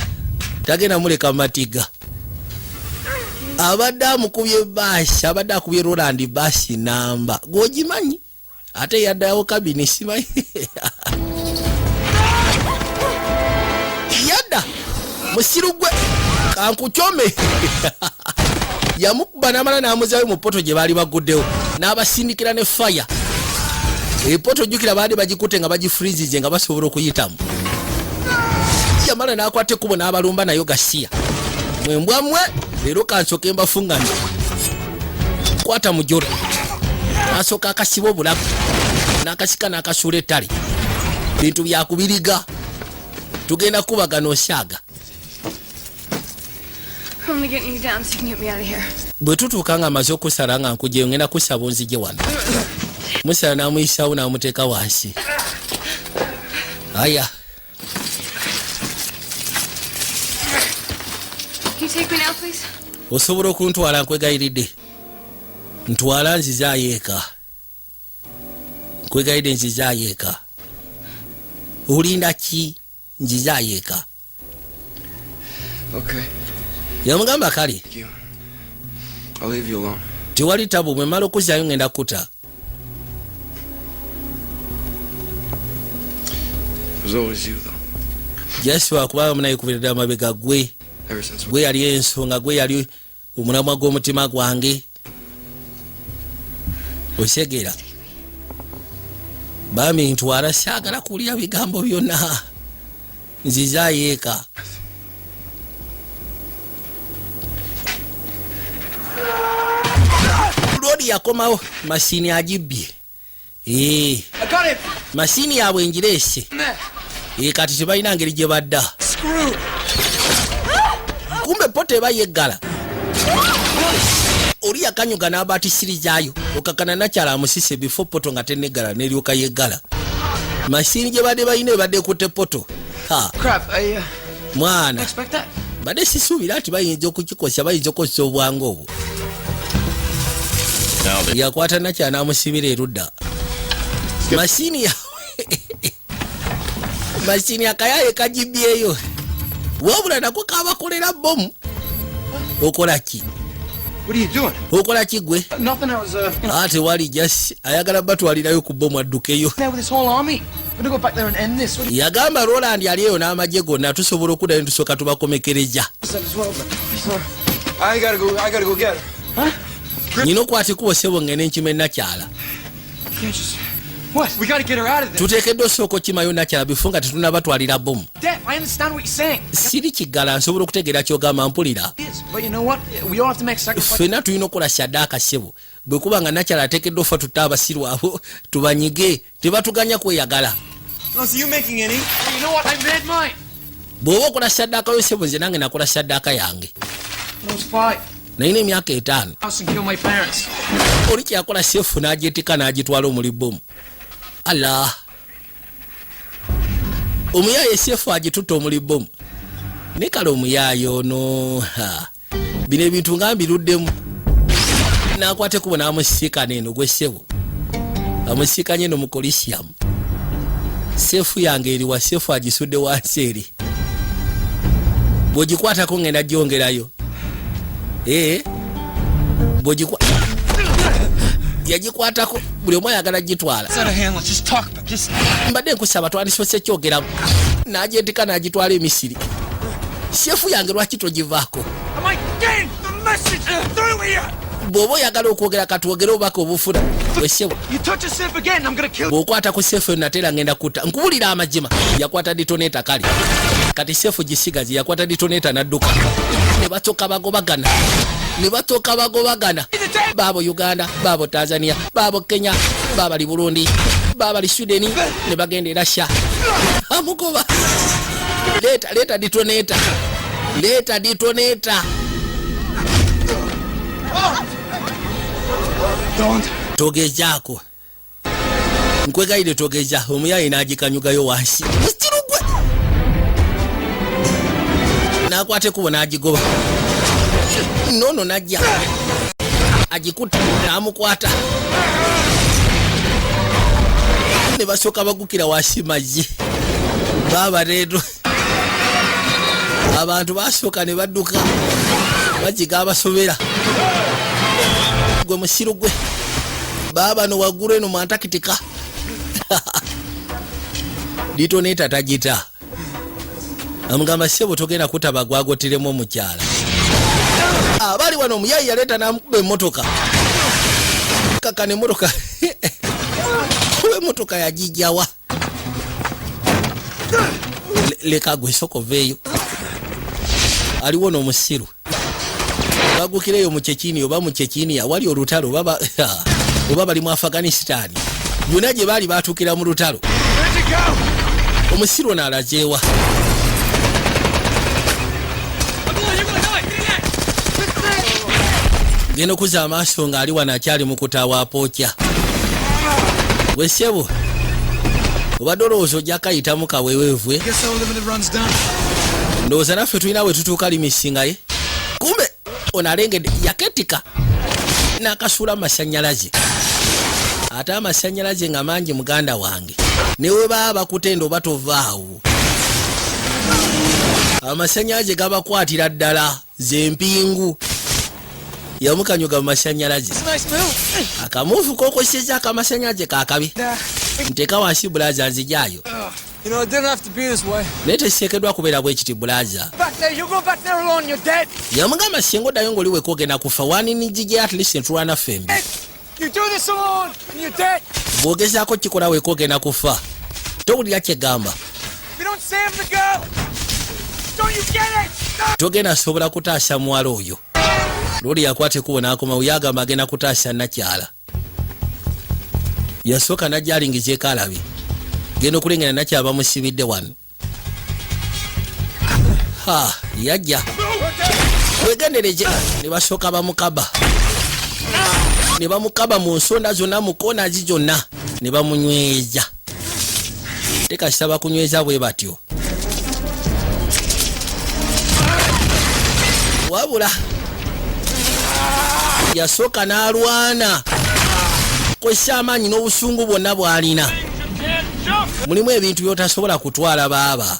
tagenda muleka matiga. Abadde amukubye baasi, abadde akubye Roland baasi namba gwogimanyi ate yaddawo kabini simanyi. Yadda musiru gwe kankukyome. Yamukuba n'amala n'amuzayo mu poto gye baali baguddewo n'abasindikira ne fire. Epoto jukira baade bagikute nga bagifreeze nga basobola okuyitamu. Yamala n'akwata ekkubo n'abalumba nayo gasiya. Mwembwamwe leero kansoke mbafunganya. Kwata mujoro. Nasoka akasiba obulago. N'akasika n'akasuula ettale. Bintu byakubiriga. Tugenda kubagana osyaga. I'm getting you down so you can get me out of here. Bwe tutuuka nga amaze okusala nga nkugyeyo ngenda kusaba onzije wano. Musala n'amuyisaawo n'amuteeka wansi. Aya. Can you take me now, please? Osobola okuntwala nkwegayiridde. Ntwala nzizaayo eka. Nkwegayiridde nzizaayo eka. Olinda ki nzizaayo eka? Okay. Yamugamba kale. I'll leave you alone. Tewali tabu bwe mmala okuzaayo ngenda kuta. It was always you, though. Just wakuba munaye kuvirira amabega gwe. Ever since Gwe yali ensonga, gwe yali omulamwa gw'omutima gwange. Osegera. Bami ntwala saagala kuwulira bigambo byonna. Nzizaayo eka. Lodi yakomawo masini agibbye. Masini yaabwe engireese. Kati tebalina ngeri gye badda. Kumbe poto eba yeggala. Oli yakanyuga n'abatisirizayo okakana nakyala amusise before poto nga teneggala n'eryoka yeggala. Masini gye badde balina ebadde ekutte poto. Mwana badde sisuubira nti bayinza okukikosa, bayinza okukozesa obwangu obwo. Yakwata nakyala n'amusibira erudda. Masini ya masini akayaye kagibyeyo. Wabula nako kabakolera bomu. Okola ki? What are you doing? Okola ki gwe? Nothing. I was, Ate wali just ayagala batwalirayo ku bomu addukeyo. there with this whole army. I'm gonna go back there and end this. What do you Yagamba Roland aliyo n'amagye gonna tusobola okuddayo tusooka tubakomekereza. said as well, but I gotta go get her. huh? Nina okwata ekkubo ssebo ngende nkime nakyala. Can't just. What? We gotta get her out of there. Tuteekeddwa osooka okimayo nakyala bifo nga tetunnabatwalira bomu. Dad, I understand what you're saying. Siri kiggala nsobola okutegeera ky'ogamba mpulira. Yes, but you know what? We all have to make sacrifices. Ffenna tulina okukola saddaaka ssebo. Bwe kuba nga nakyala ateekeddwa offa tutta abasiru abo tubanyige tebatuganya kweyagala. Oh, so you making any? Hey, you know what? I made mine. Bw'oba okola saddaaka yo ssebo, nze nange nakola saddaaka yange. I was 5. Nalina emyaka 5. House and kill my parents. Oli kyakola sefu n'agyetika n'agitwala omuli bomu. Allah. Omuyaaye sefu agitutta omuli bomu. Ne kale omuyaaye ono. Bino ebintu nga mbiruddemu. N'akwata ekkubo n'amusiikana eno gwe ssebo. Amusiikanye eno mu Coliseum. Sefu yange eriwa, sefu agisudde wansi eri. Bw'ogikwatako ngenda gyongerayo. Yagikwatako buli omu ayagala gitwala. Mbadde nkusaba twandisose kyogeramu. N'agyetika n'agitwala e Misiri. Sefu yange lwaki togivaako? Bw'oba oyagala okwogera katwogere obubaka obufuna. Wesebo. Bw'okwata ku sefu natera ngenda kutta. Nkuwulira amajima. Yakwata ditoneta kali. Kati sefu gisigazi yakwata ditoneta n'adduka. Ne batooka bagobagana. Baabo Uganda, baabo Tanzania, baabo Kenya, baabo li Burundi, baabo li Sweden, ne bagenda e Russia. Amugoba. Leta ditoneta. Don't. Togezaako. Nkwegayire togeza omuyayi n'agikanyugayo wansi. Musiru gwe. N'akwate kubo n'agigoba. Nono najja. Agikuta n'amukwata. Ne basooka bagukira wansi mazzi. Baba leero. Abantu basooka ne badduka. Bajiga abasobera. Gwe musiru gwe. Baba no waggulu eno mu Antarctica. Ditonator tagita. Amugamba sebo togenda kutaba gwagotiremu omukyala. Abali wano omuyayi yaleeta n'amukuba emmotoka. Kaka ne emmotoka. Emmotoka yagijjawa. Leka gwe sokoveeyo. Aliwo n'omusiru. Bagukireyo mu Chechini oba mu Chechini awali olutalo oba bali mu Afghanistan. Yonna gye baali baatuukira mu lutalo. Omusiru n'alajeewa. Genda okuza amaaso ng'ali wano akyali mu kutaawa apookya. Wesebo obadde olowooza ojja kayitamu kaweweevwe. Ndowooza naffe tulina we tutuuka limisinga ye. Kumbe ono alengedde yaketika n'akasuula mu masannyalaze. Ate amasannyalaze nga mangi muganda wange. Ne we baba bakutenda oba tovaawo. Amasannyalaze gabakwatira ddala zempingu. Yamukanyuga mu masannyalaze. Akamuufu kokoseza akamasannyalaze kakabi. Nteeka wansi bulaza nzijaayo. You know, it didn't have to be this way. Naye tesekeddwa kubeera bwe kiti bulaza. Back there, you go back there alone, you're dead. Yamugamba singa oddayo ng'oli weeko ogenda kufa waninijjije at least ntulwana ffembi. You do this alone, and you're dead. Bw'ogezaako kikola weeko ogenda kufa. Towulira kyegamba. If you don't save the girl, don't you get it? Togenda sobola kutaasa muwala oyo. Luli yakwate kubo n'akomawo yagamba agenda kutaasa nakyala. Yasooka najja alingizeeko alabe. Genda okulengera nakyaba musibidde wano. Yajja. Wegendereje ne basooka bamukaba. Ne bamukaba mu nsonda zonna mu koona zonna ne bamunyweza. Tekasaba kunyweza bwe batyo. Wabula yasooka n'alwana. Kwessa amaanyi n'obusungu bwonna bw'alina. Mulimu ebintu by'otasobola kutwala baaba.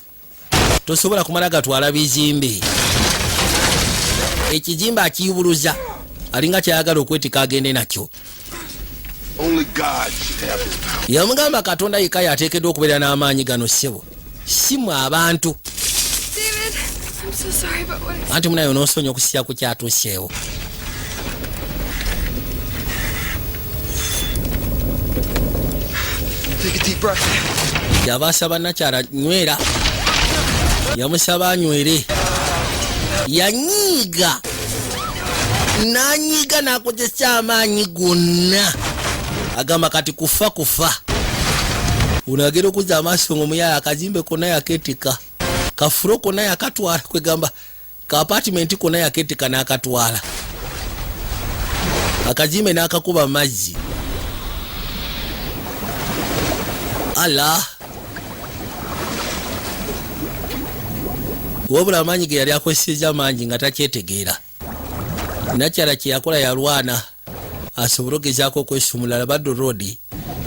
Tosobola kumala gatwala bizimbe. Ekizimbe akiyubuluza. Alinga kyayagala okwetika agende nakyo. Yamugamba Katonda yekka yateekeddwa okubeera n'amaanyi gano ssebo. Si mwe abantu. Anti munayo n'osonyiwa okusira ku kyatuuseewo. Take a deep breath. Yabasaba nakyala nywera. Yamusaba anywere. Yanyiiga. Nanyiiga n'akozesa amaanyi gonna. Agamba kati kufa. Unagera okuza amaaso ng'omuyayi akazimbe konna yaketika. Kafuro konna yakatwala kwegamba. Ka apartment konna yaketika n'akatwala. Akazimbe n'akakuba mazzi. Allah. Wabula amaanyi ge yali akozeseza mangi nga takyetegeera. Nakyala kye yakola yalwana. Asobole okugezaako okwesumulala Baddo Road.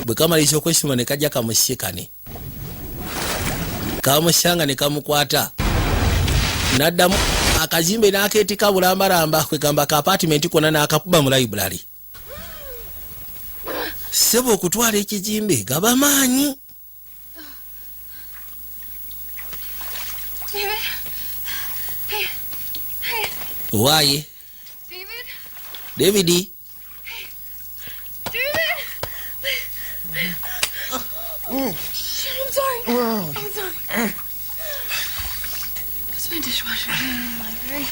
Bwe kamaliriza okwesumula ne kajja kamusikane. Kamusanga ne kamukwata. N'addamu akazimbe n'akeetika bulambalamba kwegamba ka apartment konna n'akakuba mu library. Sebo okutwala ekizimbe gaba maanyi. David? Hey. Why? David? David? David? Shit, I'm sorry. What's my dishwasher doing in the library?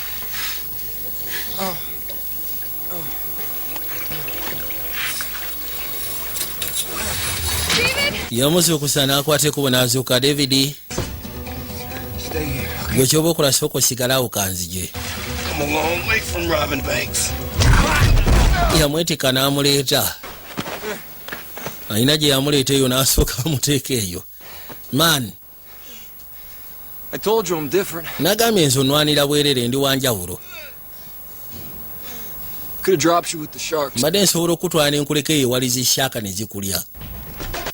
David? Yamuze okusana akwate kubo n'azuuka. David? Gwe kyoba okola sooka osigalawo kanzije. Come a long way from robbing banks. yamwetika n'amuleeta alina gye yamuleeta eyo n'asooka amuteeka eyo man I told you I'm different. nagambye nze onwanira bwerere ndi wanjawulo Could have dropped you with the sharks. mbadde nsobola okutwala nenkuleka eyo ewali zishaka ne zikulya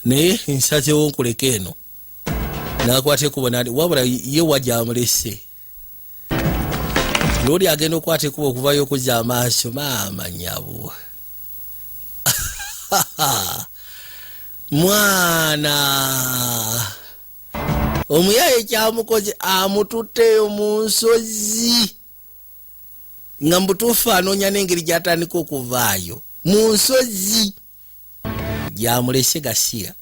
naye nsazeewo nkuleka eno nakwata ekubo wabula ye wajja amulese looli agenda okwata ekubo okuvayo okuzza amaaso maama nyabo mwana omuyaye kyamukoze amututteyo mu nsozi nga mbutuufu anoonya n'engeri gy'atandika okuvaayo mu nsozi gyamulese gasiya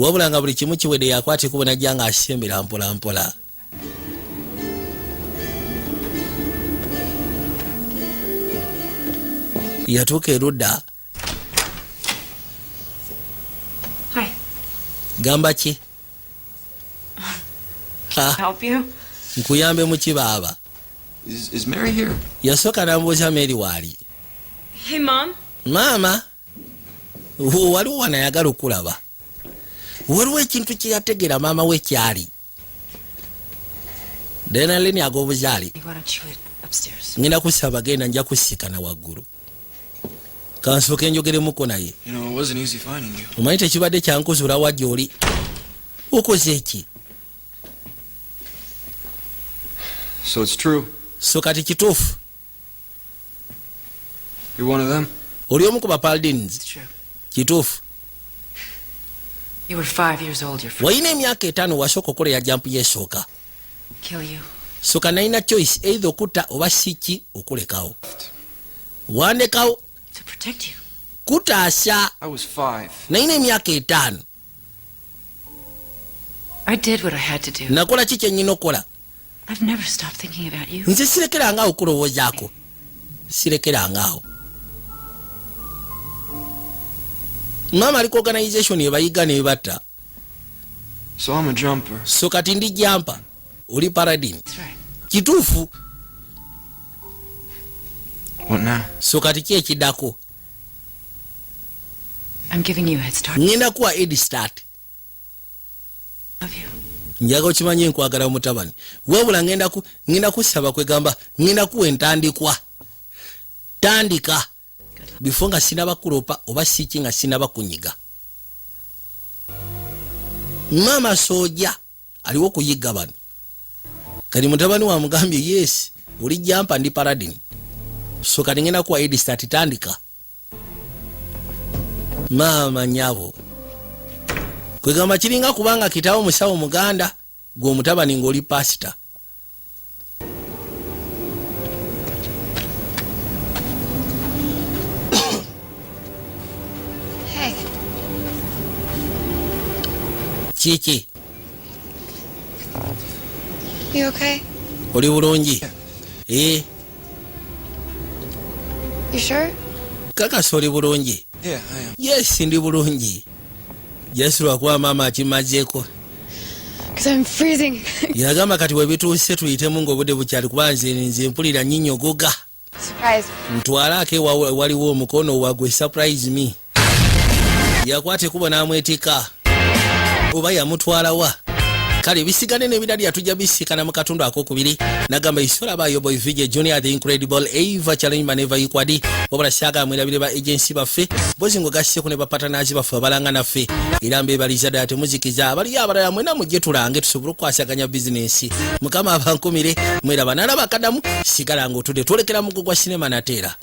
wabula nga buli kimu kiwedde yakwata ekubo najja nga asembera mpola mpola yatuuka erudda gamba ki Help you? nkuyambe mu kibaaba Is Mary here? yasooka n'ambuuza Mary waali Hey, Mom. maama waliwo wanayagala okulaba waliwo ekintu kye yategeera maama we kyali denaleni ag'obuzaali Why don't you wait upstairs? ngenda kusaba genda nja kusikana waggulu kansooke njogeremuko naye You know, it wasn't easy finding you. omanyi tekibadde kyankuzuula wa gy'oli okoze eki So it's true. so kati kituufu You're one of them? oli omu ku bapaldins It's true. kituufu You were 5 years old. Your first walina emyaka 5 wasooka okukola jampu yesooka kill you. so kanalina choice either okutta oba siki okulekawo wandekawo To protect you. kutaasa I was 5. nalina emyaka 5 I did what I had to do. nakola ki kyennyina okukola I've never stopped thinking about you. nze sirekerangaawo okulowoozaako sirekerangaawo maama aliko organization ebayiga nebatta So I'm a jumper. so kati ndi jampa oli paradin That's right. kituufu What now? so kati ki ekiddako I'm giving you a head start. ngenda kuwa ed start Love you. njaga okimanye nkwagala mutabani wabula ngenda kusaba kwegamba ngenda kuwa entandikwa tandika bifo nga sinaba kulopa oba siki nga sinaba kunyiga maama soja aliwo okuyiga bano kati mutabani wa mugambye yes oli jampa ndi paradin so kati ngenda kuwa ed start tandika maama nyabo kwegamba kiringa kubanga kitawo musawo muganda gwe omutabani ng'oli pasita Hey, kiki you okay? oli bulungi You sure? kakasa oli bulungi Yeah, I am. yes ndi bulungi yesu lwakuba maama akimazeeko Because I'm freezing. yagamba kati webituuse tuyitemu ng'obudde bukyali kuba nze mpulira nnyinyogoga Surprise. ntwalaako waliwo omukono wagwe surprise me yakwata ekubo n'amwetika oba yamutwalawa kale bisigane n'ebirali atujja bisikana mu katundu akokubiri nagamba isola bayo boy vije junior the incredible eva challenge maneva ikwadi wabula syaga mwirabire ba agency baffe bozi ngo gasseko ne bapatanazi baffe abalanga naffe era mbebaliza ddala temuzikiza abali abalala mwena mujje tulange tusobole okwasaganya bizinesi mukama abankumire mwera banala bakadamu sigala ng'otudde twolekera mu gwa sinema nateera